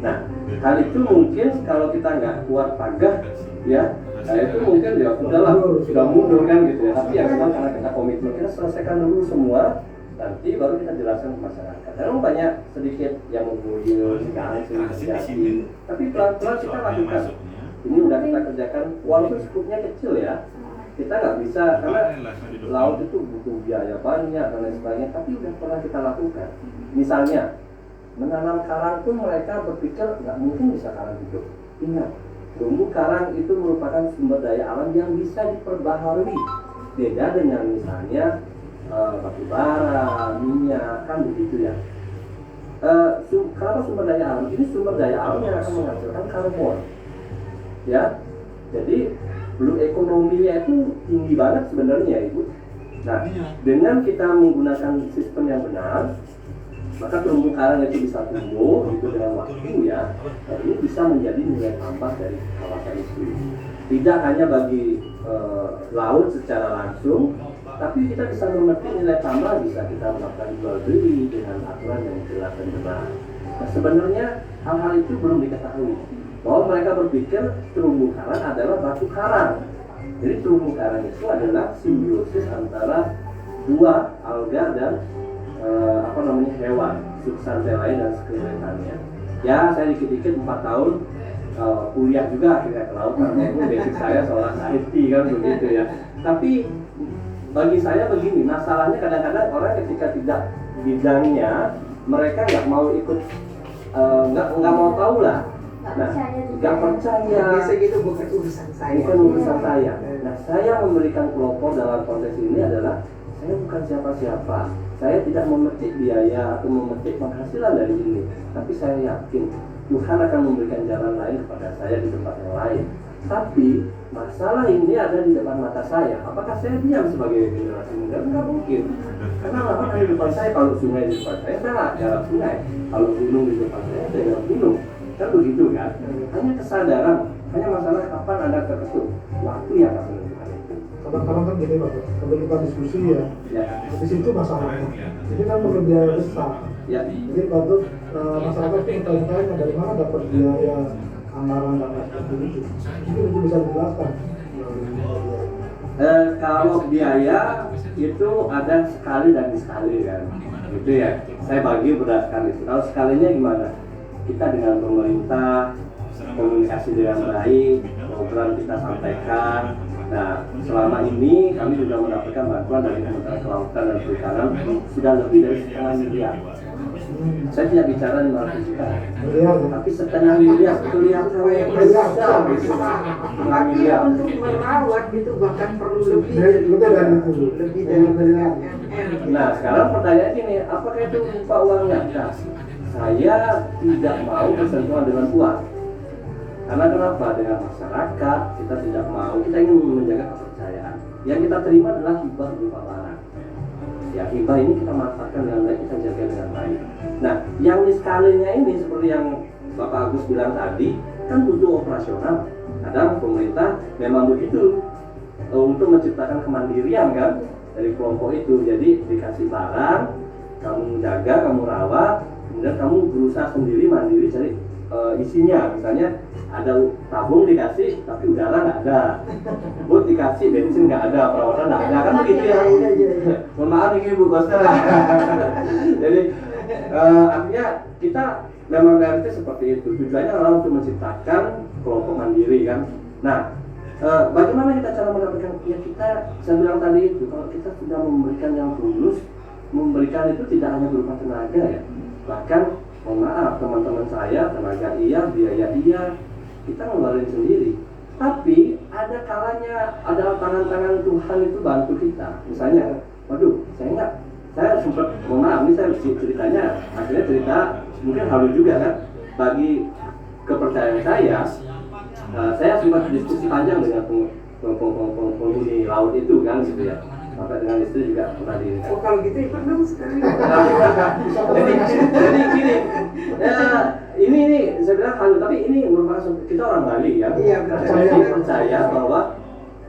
S4: Nah, hal itu mungkin kalau kita nggak kuat tagah, ya, nah itu mungkin ya sudah mundur kan gitu ya. Tapi ya memang karena kita komitmen, kita selesaikan dulu semua, nanti baru kita jelaskan ke masyarakat. Memang banyak sedikit yang mengguyur, sekarang terjadi, tapi pelan-pelan kita lakukan. Ini udah kita kerjakan, walaupun skupnya kecil ya. Kita nggak bisa, karena laut itu butuh biaya banyak dan lain sebagainya, tapi udah pernah kita lakukan. Misalnya menanam karang pun mereka berpikir nggak mungkin bisa karang hidup. Ingat, terumbu karang itu merupakan sumber daya alam yang bisa diperbaharui. Beda dengan misalnya batu bara, minyak, kan begitu ya. Kalau sumber daya alam ini sumber daya alam yang akan menghasilkan karbon, ya. Jadi belum ekonominya itu tinggi banget sebenarnya Ibu. Nah, dengan kita menggunakan sistem yang benar, maka terumbu karang itu bisa tumbuh itu dengan waktu ya. Ini bisa menjadi nilai tambah dari kawasan itu. Tidak hanya bagi laut secara langsung, tapi kita bisa memetik nilai tambah, bisa kita melakukan jual beli dengan aturan yang jelas dan benar. Nah, sebenarnya hal-hal itu belum diketahui. Bahwa mereka berpikir terumbu karang adalah batu karang. Jadi terumbu karang itu adalah simbiosis antara dua alga dan hewan, substansi lain dan sekelilingannya. Ya saya dikit-dikit 4 tahun kuliah juga akhirnya ke laut karena itu basic saya soal safety kan begitu ya. Tapi bagi saya begini, masalahnya kadang-kadang orang ketika tidak bidangnya mereka nggak mau ikut, nggak mau tahu lah. Nah, nggak percaya.
S3: Biasanya itu bukan urusan saya.
S4: Bukan urusan saya. Nah, saya memberikan kelompok dalam konteks ini adalah saya bukan siapa-siapa. Saya tidak memetik biaya atau memetik penghasilan dari ini, tapi saya yakin Tuhan akan memberikan jalan lain kepada saya di tempat yang lain. Tapi masalah ini ada di depan mata saya. Apakah saya diam sebagai generasi muda? Enggak mungkin. Karena apa di depan saya, kalau sungai di depan saya nggak jalan sungai. Kalau gunung di depan saya jalan gunung. Kan begitu kan? Hanya kesadaran, hanya masalah kapan Anda terketuk. Waktu yang akan menentukan itu.
S5: Kadang-kadang kan gini Pak, kalau kita diskusi ya, di situ masalahnya. Jadi kan perlu biaya besar.
S4: Ya.
S5: Jadi patut masyarakat itu bertanya dari mana dapat biaya anggaran dan lain-lain itu. Mungkin itu bisa dijelaskan.
S4: Kalau biaya itu ada sekali dan sekali kan, gitu ya. Saya bagi berdasarkan itu. Kalau sekalinya gimana? Kita dengan pemerintah komunikasi dengan baik, program kita sampaikan. Nah, selama ini kami juga mendapatkan bantuan dari Kementerian Kelautan dan Perikanan sudah lebih dari setengah miliar. Saya tidak bicara 500 juta, tapi setengah miliar kelihatan besar, setengah
S3: Tapi
S4: miliar.
S3: untuk merawat itu bahkan perlu lebih dari MM.
S4: Nah, sekarang pertanyaan ini, apakah itu berupa uangnya? Nah, saya tidak mau bersentuhan dengan uang. Karena kenapa? Dengan masyarakat kita tidak mau, kita ingin menjaga kepercayaan. Yang kita terima adalah hibah berupa barang. Ya, hibah ini kita manfaatkan dengan baik, kita jaga dengan baik. Nah, yang di skalinya ini seperti yang Bapak Agus bilang tadi, kan butuh operasional. Kadang pemerintah memang begitu untuk menciptakan kemandirian kan dari kelompok itu. Jadi dikasih barang, kamu jaga, kamu rawat, kemudian kamu berusaha sendiri mandiri cari isinya. Misalnya ada tabung dikasih tapi udara nggak ada, but dikasih bensin nggak ada, perawatan nggak ada, kan begitu ya. Mohon maaf ini Bu Koster. Jadi artinya kita memang realistis seperti itu. Tujuannya adalah untuk menciptakan kelompok mandiri kan. Nah, bagaimana kita cara mendapatkan? Ya kita, saya bilang tadi itu, kalau kita sudah memberikan yang tulus, memberikan itu tidak hanya berupa tenaga ya, bahkan mohon maaf teman-teman saya, tenaga iya, biaya iya, kita ngeluarin sendiri. Tapi ada kalanya, ada tangan-tangan Tuhan itu bantu kita. Misalnya, waduh, saya sempat, mohon maaf, ini saya ceritanya, akhirnya cerita mungkin halu juga kan. Bagi kepercayaan saya sempat diskusi panjang dengan penghuni laut itu kan gitu ya. Sampai dengan istri juga pernah di.
S3: Oh kalau gitu ikut dong sekali.
S4: Jadi gini, ini saya bilang halu, tapi ini merupakan kita orang Bali ya.
S3: Iya,
S4: percaya bahwa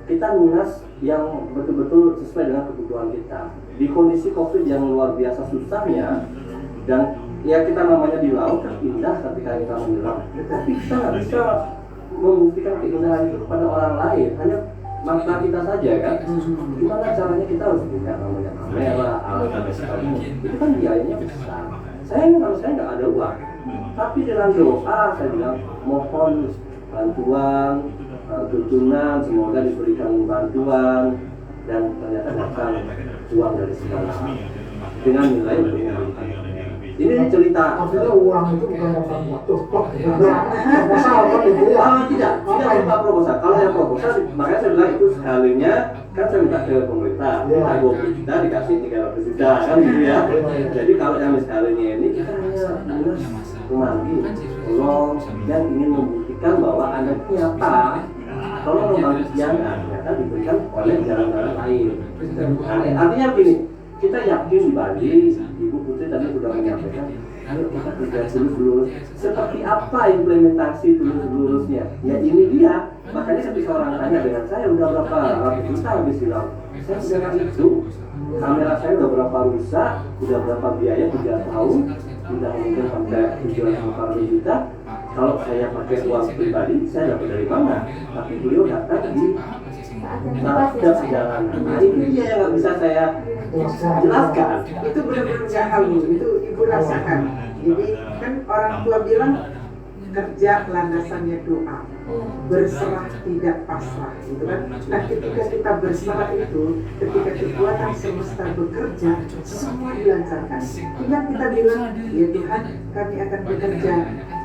S4: kita lunas yang betul-betul sesuai dengan kebutuhan kita. Di kondisi COVID yang luar biasa susahnya, dan ya kita namanya di laut kan indah ketika kita menyelam, tapi kita nggak bisa membuktikan keindahan itu kepada orang lain, hanya mata kita saja kan. Gimana caranya? Kita harus punya namanya kamera, alat dan sebagainya. Itu kan biayanya besar. Saya nggak ada uang, tapi dengan doa saya bilang mohon bantuan, tuntunan, semoga diberikan bantuan, dan ternyata datang uang dari segala dengan nilai yang berlebihan. Ini cerita.
S5: Artinya uang itu bukan masalah waktu, proposal kan itu ya?
S4: Tidak berupa proposal. Kalau yang proposal, makanya saya bilang itu sekalinya kan saya minta ke pemerintah, kita dikasih 300 juta kan gitu ya. Jadi kalau yang sekalinya ini kita hanya minus kemari, tolong dan ingin membuktikan bahwa Anda nyata. Kalau membantu jangan, ternyata diberikan oleh jalan-jalan lain. Artinya begini, kita yakin di Bali, Ibu Putri tadi sudah menyampaikan, ayo kita kerja lurus-lurus. Seperti apa implementasi lurus-lurusnya? Ya ini dia. Makanya ketika orang tanya dengan saya udah berapa ratus juta habis di laut, saya sudah nggak itu. Kamera saya udah berapa rusak, udah berapa biaya 3 tahun, sudah mungkin sampai 700 juta. Kalau saya pakai uang pribadi, saya dapat dari mana? Tapi beliau datang di
S1: saat yang tepat ya
S4: Saat
S1: Pak ya.
S4: perjalanan. Nah, itu dia yang nggak bisa saya jelaskan.
S3: Itu benar-benar nggak halu, itu ibu rasakan. Jadi kan orang tua bilang kerja landasannya doa, berserah tidak pasrah, gitu kan. Nah, ketika kita berserah itu, ketika kekuatan semesta bekerja, semua dilancarkan. Tinggal kita bilang, ya Tuhan, kami akan bekerja,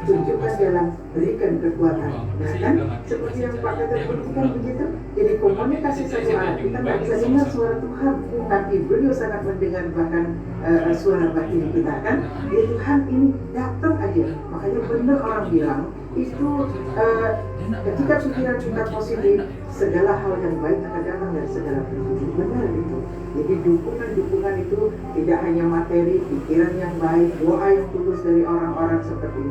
S3: tunjukkan dalam berikan kekuatan. Nah kan, seperti yang Pak Kata buktikan begitu. Jadi komunikasi satu arah, kita nggak bisa dengar suara Tuhan, tapi beliau sangat mendengar bahkan suara batin kita kan. Ya Tuhan, ini datang aja. Makanya benar orang bilang itu ketika pikiran kita positif, segala hal yang baik akan datang dari segala penjuru. Benar itu. Jadi dukungan itu tidak hanya materi, pikiran yang baik, doa yang tulus dari orang-orang seperti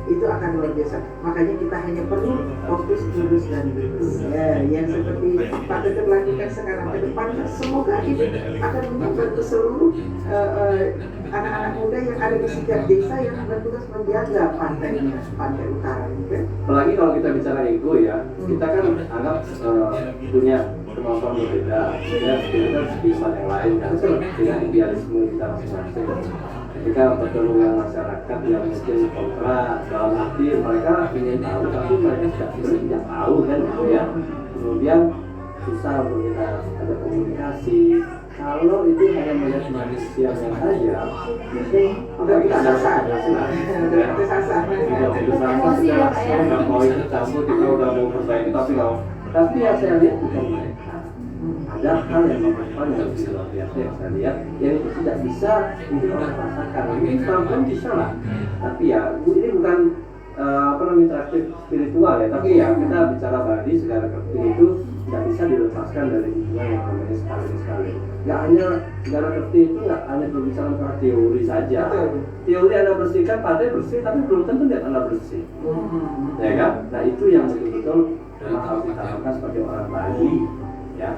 S3: itu akan luar biasa. Makanya kita hanya perlu fokus, tulus dan betul. Ya, yang seperti Pak Tetep lakukan sekarang ke depan, semoga ini akan membantu seluruh anak-anak muda yang ada di setiap desa yang bertugas menjaga pantainya, pantai utara ini kan.
S4: Apalagi kalau kita bicara ego ya, kita kan anggap punya kemampuan berbeda, punya kehidupan yang lain kan, dengan idealisme kita masing-masing. Ketika bertemu dengan masyarakat yang mungkin kontra, dalam arti mereka ingin tahu tapi mereka tidak tahu kan, kemudian susah untuk kita ada komunikasi. Kalau itu hanya melihat manusia yang saja, mungkin
S3: Udah bisa sasar,
S4: udah bisa
S1: Emosi ya, Pak, ya.
S4: nggak mau ikut campur, kita udah mau perbaiki tapi nggak mau. Tapi yang saya lihat bukan mereka. Ada hal yang lebih luar biasa yang saya lihat yang itu tidak bisa mungkin orang rasakan. Mungkin pelan-pelan bisa lah, tapi ya ini bukan interaktif spiritual ya, tapi ya kita bicara Bali segala kerti itu tidak bisa dilepaskan dari hubungan yang namanya sekali. Nggak hanya segala kerti itu nggak hanya berbicara tentang teori saja. Teori Anda bersihkan, pantai bersih, tapi belum tentu dia Anda bersih. Ya kan? Nah itu yang betul-betul memang harus kita lakukan sebagai orang Bali, ya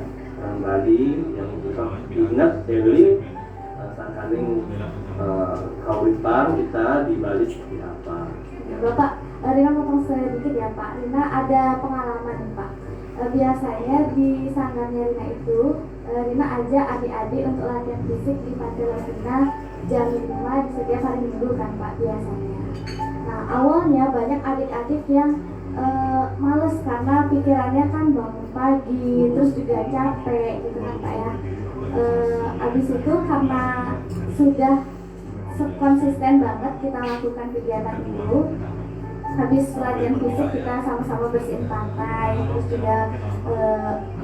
S4: orang Bali yang bukan ingat healing, sangkaning kauripan kita di Bali seperti apa.
S1: Bapak, Rina potong sedikit ya Pak. Rina ada pengalaman nih Pak. Biasanya di sanggarnya Rina itu, Rina ajak adik-adik untuk latihan fisik di Pantai Lasina jam 5 di setiap hari Minggu kan Pak biasanya. Nah awalnya banyak adik-adik yang males karena pikirannya kan bangun pagi, terus juga capek gitu kan Pak ya. Abis itu karena sudah konsisten banget kita lakukan kegiatan itu, habis latihan fisik kita sama-sama bersihin pantai, terus juga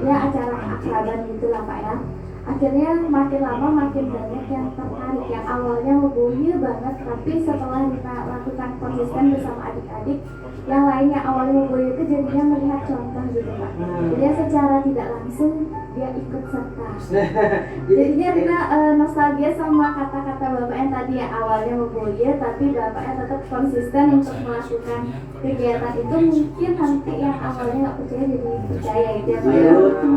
S1: ya acara keakraban gitu lah Pak ya. Akhirnya makin lama makin banyak yang tertarik, yang awalnya ngebohir banget, tapi setelah kita lakukan konsisten bersama adik-adik yang lainnya awalnya ngebohir itu jadinya melihat contoh gitu Pak. Jadi secara tidak langsung dia ikut serta. Jadinya kita nostalgia sama kata-kata Bapak yang tadi ya, awalnya ngebohir tapi Bapaknya tetap konsisten untuk melakukan kegiatan itu. Mungkin nanti yang awalnya nggak percaya jadi percaya gitu ya Pak ya.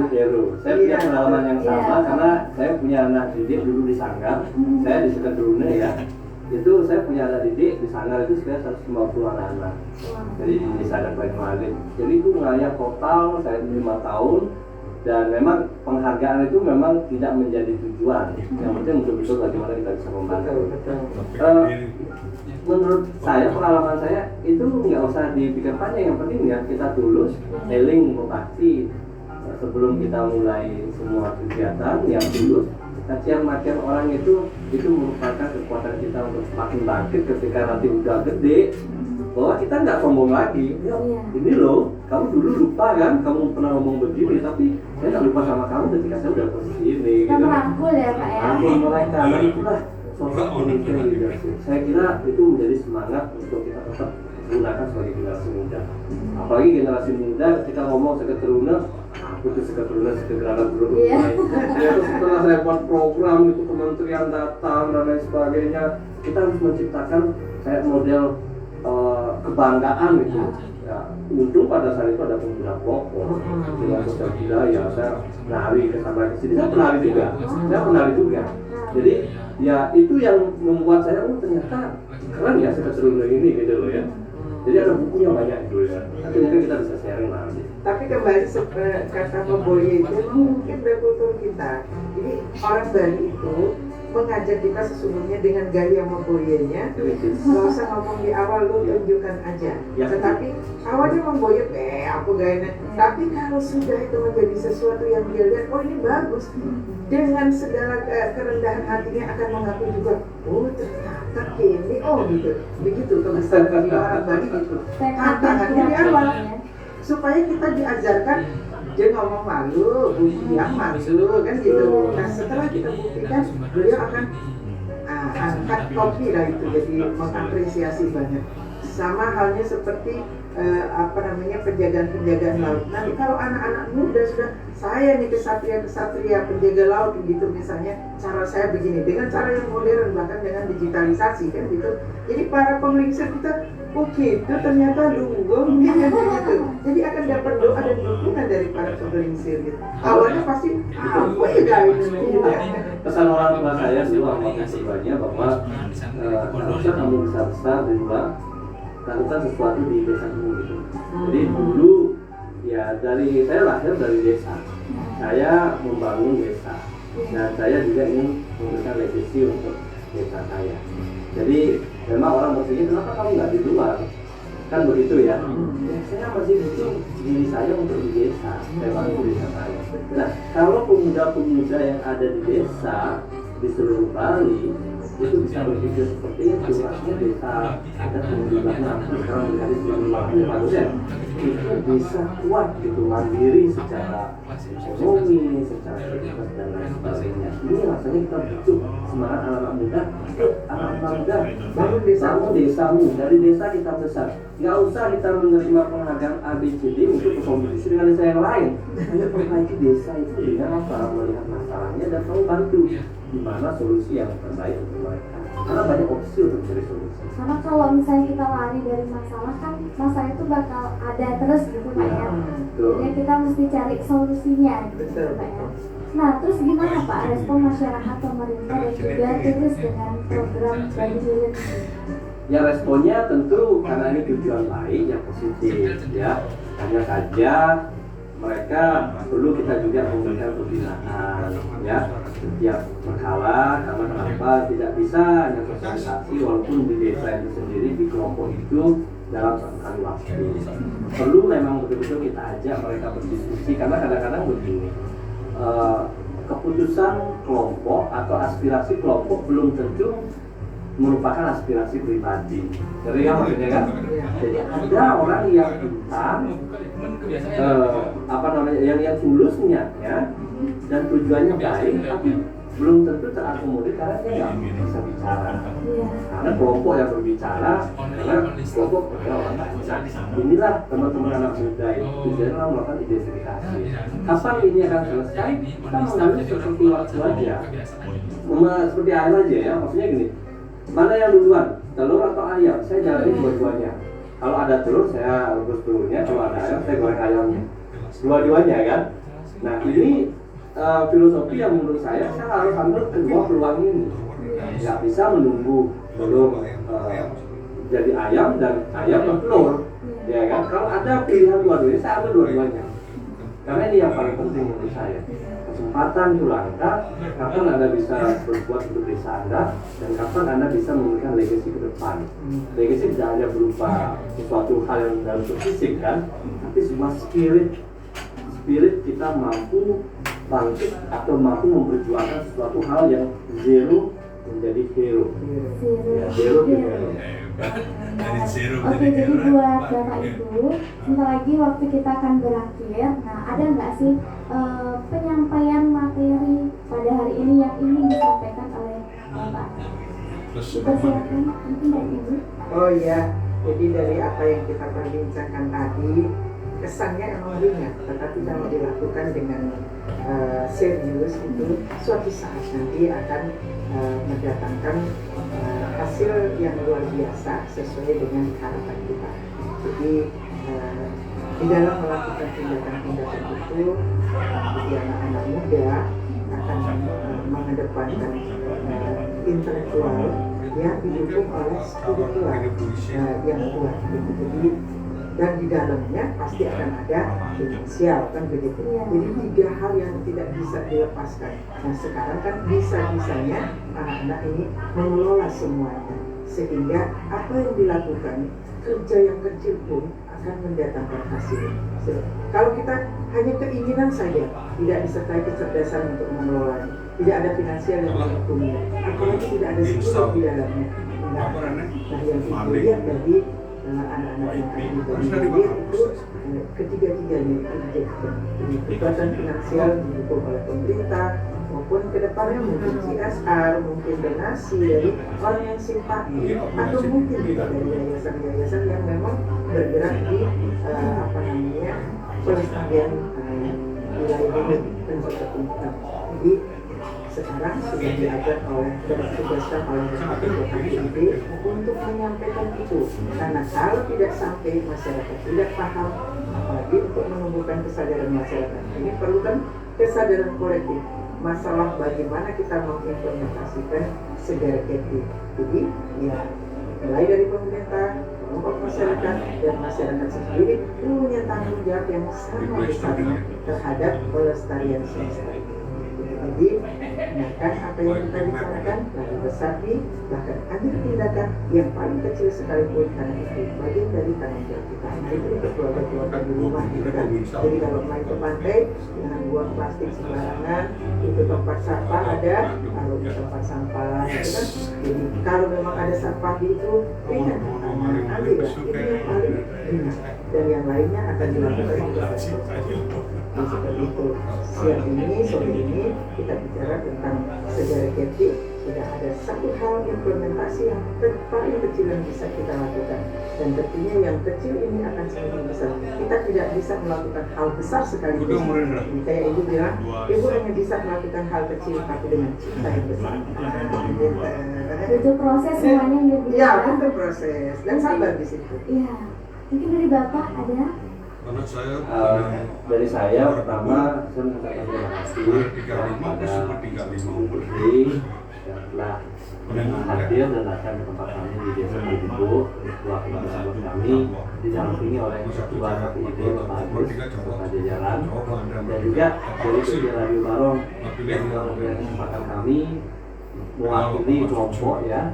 S4: Zero. Saya punya pengalaman yang sama karena saya punya anak didik dulu di Sanggar. Saya di Sekedrune ya. Itu saya punya anak didik di Sanggar itu sekitar 150 anak-anak. Jadi di Sanggar Banyuwangi. Jadi itu wilayah total saya 5 tahun. Dan memang penghargaan itu memang tidak menjadi tujuan. Yang penting betul-betul bagaimana kita bisa membantu. Menurut saya, pengalaman saya itu nggak usah dipikir panjang. Yang penting ya kita tulus, healing, berbakti. Sebelum kita mulai semua kegiatan yang tulus, kajian-kajian orang itu merupakan kekuatan kita untuk semakin bangkit ketika nanti udah gede. Bahwa kita nggak sombong lagi. Ini loh, kamu dulu lupa kan, kamu pernah ngomong begini, tapi saya nggak lupa sama kamu ketika saya udah posisi ini.
S1: Kita merangkul ya Pak ya.
S4: Merangkul mereka, nah itulah sosok pemimpin leadership. Saya kira itu menjadi semangat untuk kita tetap gunakan sebagai generasi muda. Apalagi generasi muda ketika ngomong seketeruna, aku tuh seketeruna segera belum mulai. Ya setelah saya buat program itu kementerian datang dan lain sebagainya, kita harus menciptakan kayak model kebanggaan gitu. Ya, untung pada saat itu ada pemuda pokok dengan sosial budaya, saya nari ke sana ke sini, saya penari juga. Jadi ya itu yang membuat saya ternyata keren ya seketeruna ini gitu loh ya. Jadi ada bukunya banyak itu ya. Nanti mungkin kita bisa sharing lah nanti.
S3: Tapi kembali kata Memboye itu memang mungkin dari kultur kita. Jadi orang Bali itu mengajak kita sesungguhnya dengan gaya Memboyenya. Nggak usah ngomong di awal, lu tunjukkan aja.
S4: Ya.
S3: Tetapi awalnya Memboye, aku gayanya. Tapi kalau sudah itu menjadi sesuatu yang dia lihat, oh ini bagus, dengan segala kerendahan hatinya akan mengaku juga, oh ternyata ini, oh gitu. Begitu kebesaran di orang Bali gitu. Tantangannya di awal. Supaya kita diajarkan dia ngomong malu, yang malu kan gitu. Nah setelah kita buktikan, beliau akan angkat topi lah itu, jadi mengapresiasi banyak. Sama halnya seperti penjagaan laut. Nanti kalau anak-anak muda sudah, saya nih kesatria penjaga laut gitu misalnya, cara saya begini dengan cara yang modern, bahkan dengan digitalisasi kan gitu. Jadi para pemelingsir kita, oh gitu ternyata lunggong gitu. Jadi akan dapat doa dan dukungan dari para pemelingsir gitu. Awalnya pasti apa ya ini gitu ya.
S4: Pesan orang tua saya sih waktu keduanya bahwa harusnya kamu besar di luar lakukan sesuatu di desamu gitu. Jadi dulu ya saya lahir dari desa, saya membangun desa, dan saya juga ingin memberikan legacy untuk desa saya. Jadi memang orang berpikir kenapa kamu nggak di luar, kan begitu ya. Saya masih butuh diri saya untuk di desa, saya bangun desa saya. Nah kalau pemuda-pemuda yang ada di desa di seluruh Bali itu bisa berpikir seperti itu, artinya desa ada pengunjungnya sekarang menjadi 98% itu bisa kuat gitu, mandiri secara ekonomi, secara sosial dan lain sebagainya. Ini rasanya kita butuh semangat anak-anak muda, bangun desamu, dari desa kita besar. Nggak usah kita menerima penghargaan ABCD untuk berkompetisi dengan desa yang lain. Hanya perbaiki desa itu dengan apa? Melihat masalahnya dan tahu bantu di mana solusi yang terbaik untuk mereka. Karena banyak opsi untuk mencari solusi.
S1: Karena kalau misalnya kita lari dari masalah kan masalah itu bakal ada terus gitu Pak ya. Jadi kita mesti cari solusinya gitu Pak ya. Nah terus gimana Pak respon masyarakat, pemerintah dan juga turis dengan program Bali Healing ini?
S4: Ya responnya tentu karena ini tujuan baik yang positif ya. Hanya saja mereka perlu kita juga memberikan pembinaan ya setiap berkala, karena kenapa tidak bisa hanya sosialisasi walaupun di desa itu sendiri, di kelompok itu dalam satu kali waktu. Perlu memang betul-betul kita ajak mereka berdiskusi, karena kadang-kadang begini, keputusan kelompok atau aspirasi kelompok belum tentu merupakan aspirasi pribadi. Jadi kan maksudnya kan? Jadi ada orang yang pintar, yang tulus niatnya dan tujuannya baik, tapi belum tentu terakomodir karena dia nggak bisa bicara. Karena kelompok yang berbicara, karena kelompok orang banyak. Inilah teman-teman anak muda itu tujuannya melakukan identifikasi. Kapan ini akan selesai? Kita mengambil seperti waktu aja, seperti air aja ya. Maksudnya gini. Mana yang duluan, telur atau ayam? Saya jalani dua-duanya. Kalau ada telur, saya rebus telurnya. Kalau ada ayam, saya goreng ayamnya. Dua-duanya kan. Nah ini filosofi yang menurut saya harus ambil kedua peluang ini. Nggak bisa menunggu belum jadi ayam dan ayam dan telur, ya kan? Kalau ada pilihan dua-duanya, saya ambil dua-duanya. Karena ini yang paling penting menurut saya. Kesempatan itu langka, kapan Anda bisa berbuat untuk desa Anda, dan kapan Anda bisa memberikan legacy ke depan. Legacy tidak hanya berupa sesuatu hal yang dalam fisik kan, tapi semua spirit kita mampu bangkit atau mampu memperjuangkan sesuatu hal yang zero menjadi hero. Zero ke hero.
S1: Oke, jadi buat Bapak Ibu, sebentar lagi waktu kita akan berakhir. Nah, ada nggak sih penyampaian materi pada hari ini yang ingin disampaikan oleh Bapak? Dipersilakan, mungkin dari Ibu.
S3: Oh iya, jadi dari apa yang kita perbincangkan tadi, kesannya emang ringan, tetapi kalau dilakukan dengan serius itu suatu saat nanti akan mendatangkan hasil yang luar biasa sesuai dengan harapan kita. Jadi di dalam melakukan tindakan-tindakan itu, jadi anak-anak muda akan mengedepankan intelektual yang didukung oleh spiritual yang kuat gitu. Jadi dan di dalamnya pasti akan ada finansial kan begitu. Jadi 3 hal yang tidak bisa dilepaskan. Nah sekarang kan bisa-bisanya anak-anak ini mengelola semuanya, sehingga apa yang dilakukan, kerja yang kecil pun akan mendatangkan hasil. Kalau kita hanya keinginan saja, tidak disertai kecerdasan untuk mengelolanya, tidak ada finansial yang mendukungnya, apalagi tidak ada skill di dalamnya. Nah yang dilihat dari anak-anak yang tadi itu ketiga-tiganya itu dijadikan kekuatan finansial didukung oleh pemerintah maupun kedepannya mungkin CSR, mungkin donasi dari orang yang simpati atau mungkin juga dari yayasan-yayasan yang memang bergerak di pelestarian wilayah ini dan juga. Jadi sekarang sudah diajar oleh dan ditugaskan oleh BPKBID untuk menyampaikan itu, karena kalau tidak sampai masyarakat tidak paham, apalagi untuk menumbuhkan kesadaran masyarakat ini perlukan kesadaran kolektif masalah bagaimana kita mengimplementasikan segala etik. Jadi ya mulai dari pemerintah, kelompok masyarakat dan masyarakat sendiri punya tanggung jawab yang sangat besar terhadap pelestarian semesta. Jadi, mendengarkan apa yang kita bicarakan, lalu bersati, bahkan ambil tindakan yang paling kecil sekalipun, karena itu bagian dari tanggung jawab kita. Nah, itu untuk keluarga-keluarga di rumah gitu kan. Jadi kalau main ke pantai, jangan buang plastik sembarangan, itu tempat sampah ada, kalau di tempat sampah gitu kan. Jadi kalau memang ada sampah di itu, ingat, ambil lah, itu yang paling benar. Dan yang lainnya akan dilakukan juga. Nah, seperti itu. Siang ini, sore ini kita bicara tentang sejarah etik. Sudah ada satu hal implementasi yang paling kecil yang bisa kita lakukan, dan tentunya yang kecil ini akan semakin besar. Kita tidak bisa melakukan hal besar sekaligus. Jadi kayak ibu bilang, ibu hanya bisa melakukan hal kecil tapi dengan cinta yang besar.
S1: Itu proses semuanya yang
S3: ya, itu proses dan sabar di situ.
S1: Iya. Mungkin dari Bapak ada?
S4: Dari saya pertama saya mengucapkan terima kasih kepada Ibu Putri yang telah hadir dan datang ke tempat kami di Desa Ibu, waktu bersama kami didampingi oleh Ketua KPID Bapak Agus serta jajaran, dan juga dari Ketua Radio Barong yang mengambil kesempatan kami mewakili kelompok ya,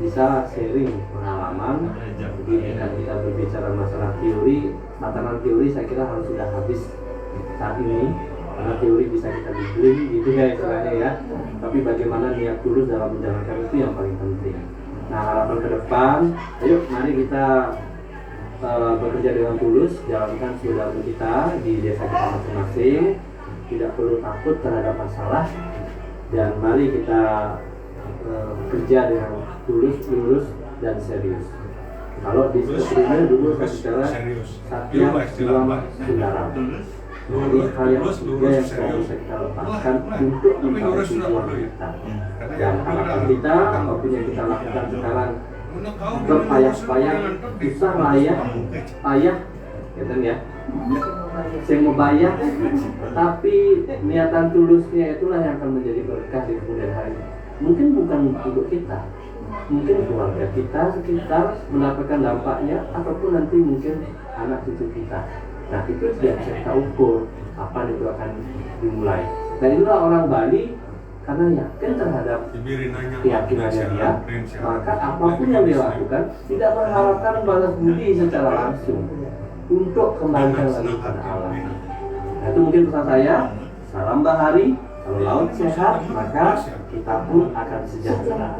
S4: bisa sharing pengalaman. Jadi jika kita berbicara masalah teori, tatanan teori saya kira harus sudah habis saat ini, karena teori bisa kita googling gitu ya istilahnya ya. Tapi bagaimana niat tulus dalam menjalankan itu yang paling penting. Nah, harapan ke depan, ayo mari kita bekerja dengan tulus, jalankan saudara kita di desa kita masing-masing, tidak perlu takut terhadap masalah, dan mari kita bekerja dengan tulus, lurus, dan serius. Kalau di sebelumnya dulu saya bicara Satya Siwam Sundaram. Jadi hal yang ketiga yang tidak bisa kita lepaskan untuk mencapai tujuan kita. Dan harapan kita, apapun yang kita lakukan sekarang, berpayah-payah, susah layah, payah, gitu ya. Saya mau bayar, tapi niatan tulusnya itulah yang akan menjadi berkah di kemudian hari. Mungkin bukan untuk kita, mungkin keluarga kita sekitar mendapatkan dampaknya, ataupun nanti mungkin anak cucu kita. Nah, itu tidak bisa kita ukur kapan itu akan dimulai. Dan itulah orang Bali, karena yakin terhadap keyakinannya dia, maka apapun yang dia lakukan tidak mengharapkan balas budi secara langsung, untuk kembalikan lagi pada alam. Nah, itu mungkin pesan saya. Salam bahari. Kalau laut sehat, maka kita pun akan sejahtera.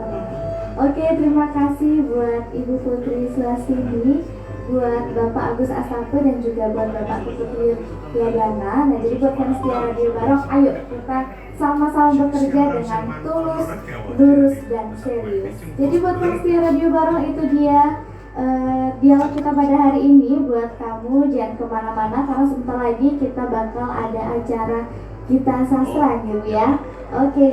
S1: Oke, terima kasih buat Ibu Putri Suhastini, buat Bapak Agus Astape, dan juga buat Bapak Putri Yadana. Nah, jadi buat fans Radio Barong, ayo kita sama-sama bekerja dengan tulus, lurus, dan serius. Jadi buat fans Radio Barong, itu dia dialog kita pada hari ini. Buat kamu jangan kemana-mana, karena sebentar lagi kita bakal ada acara Gita Sastra gitu ya. Oke.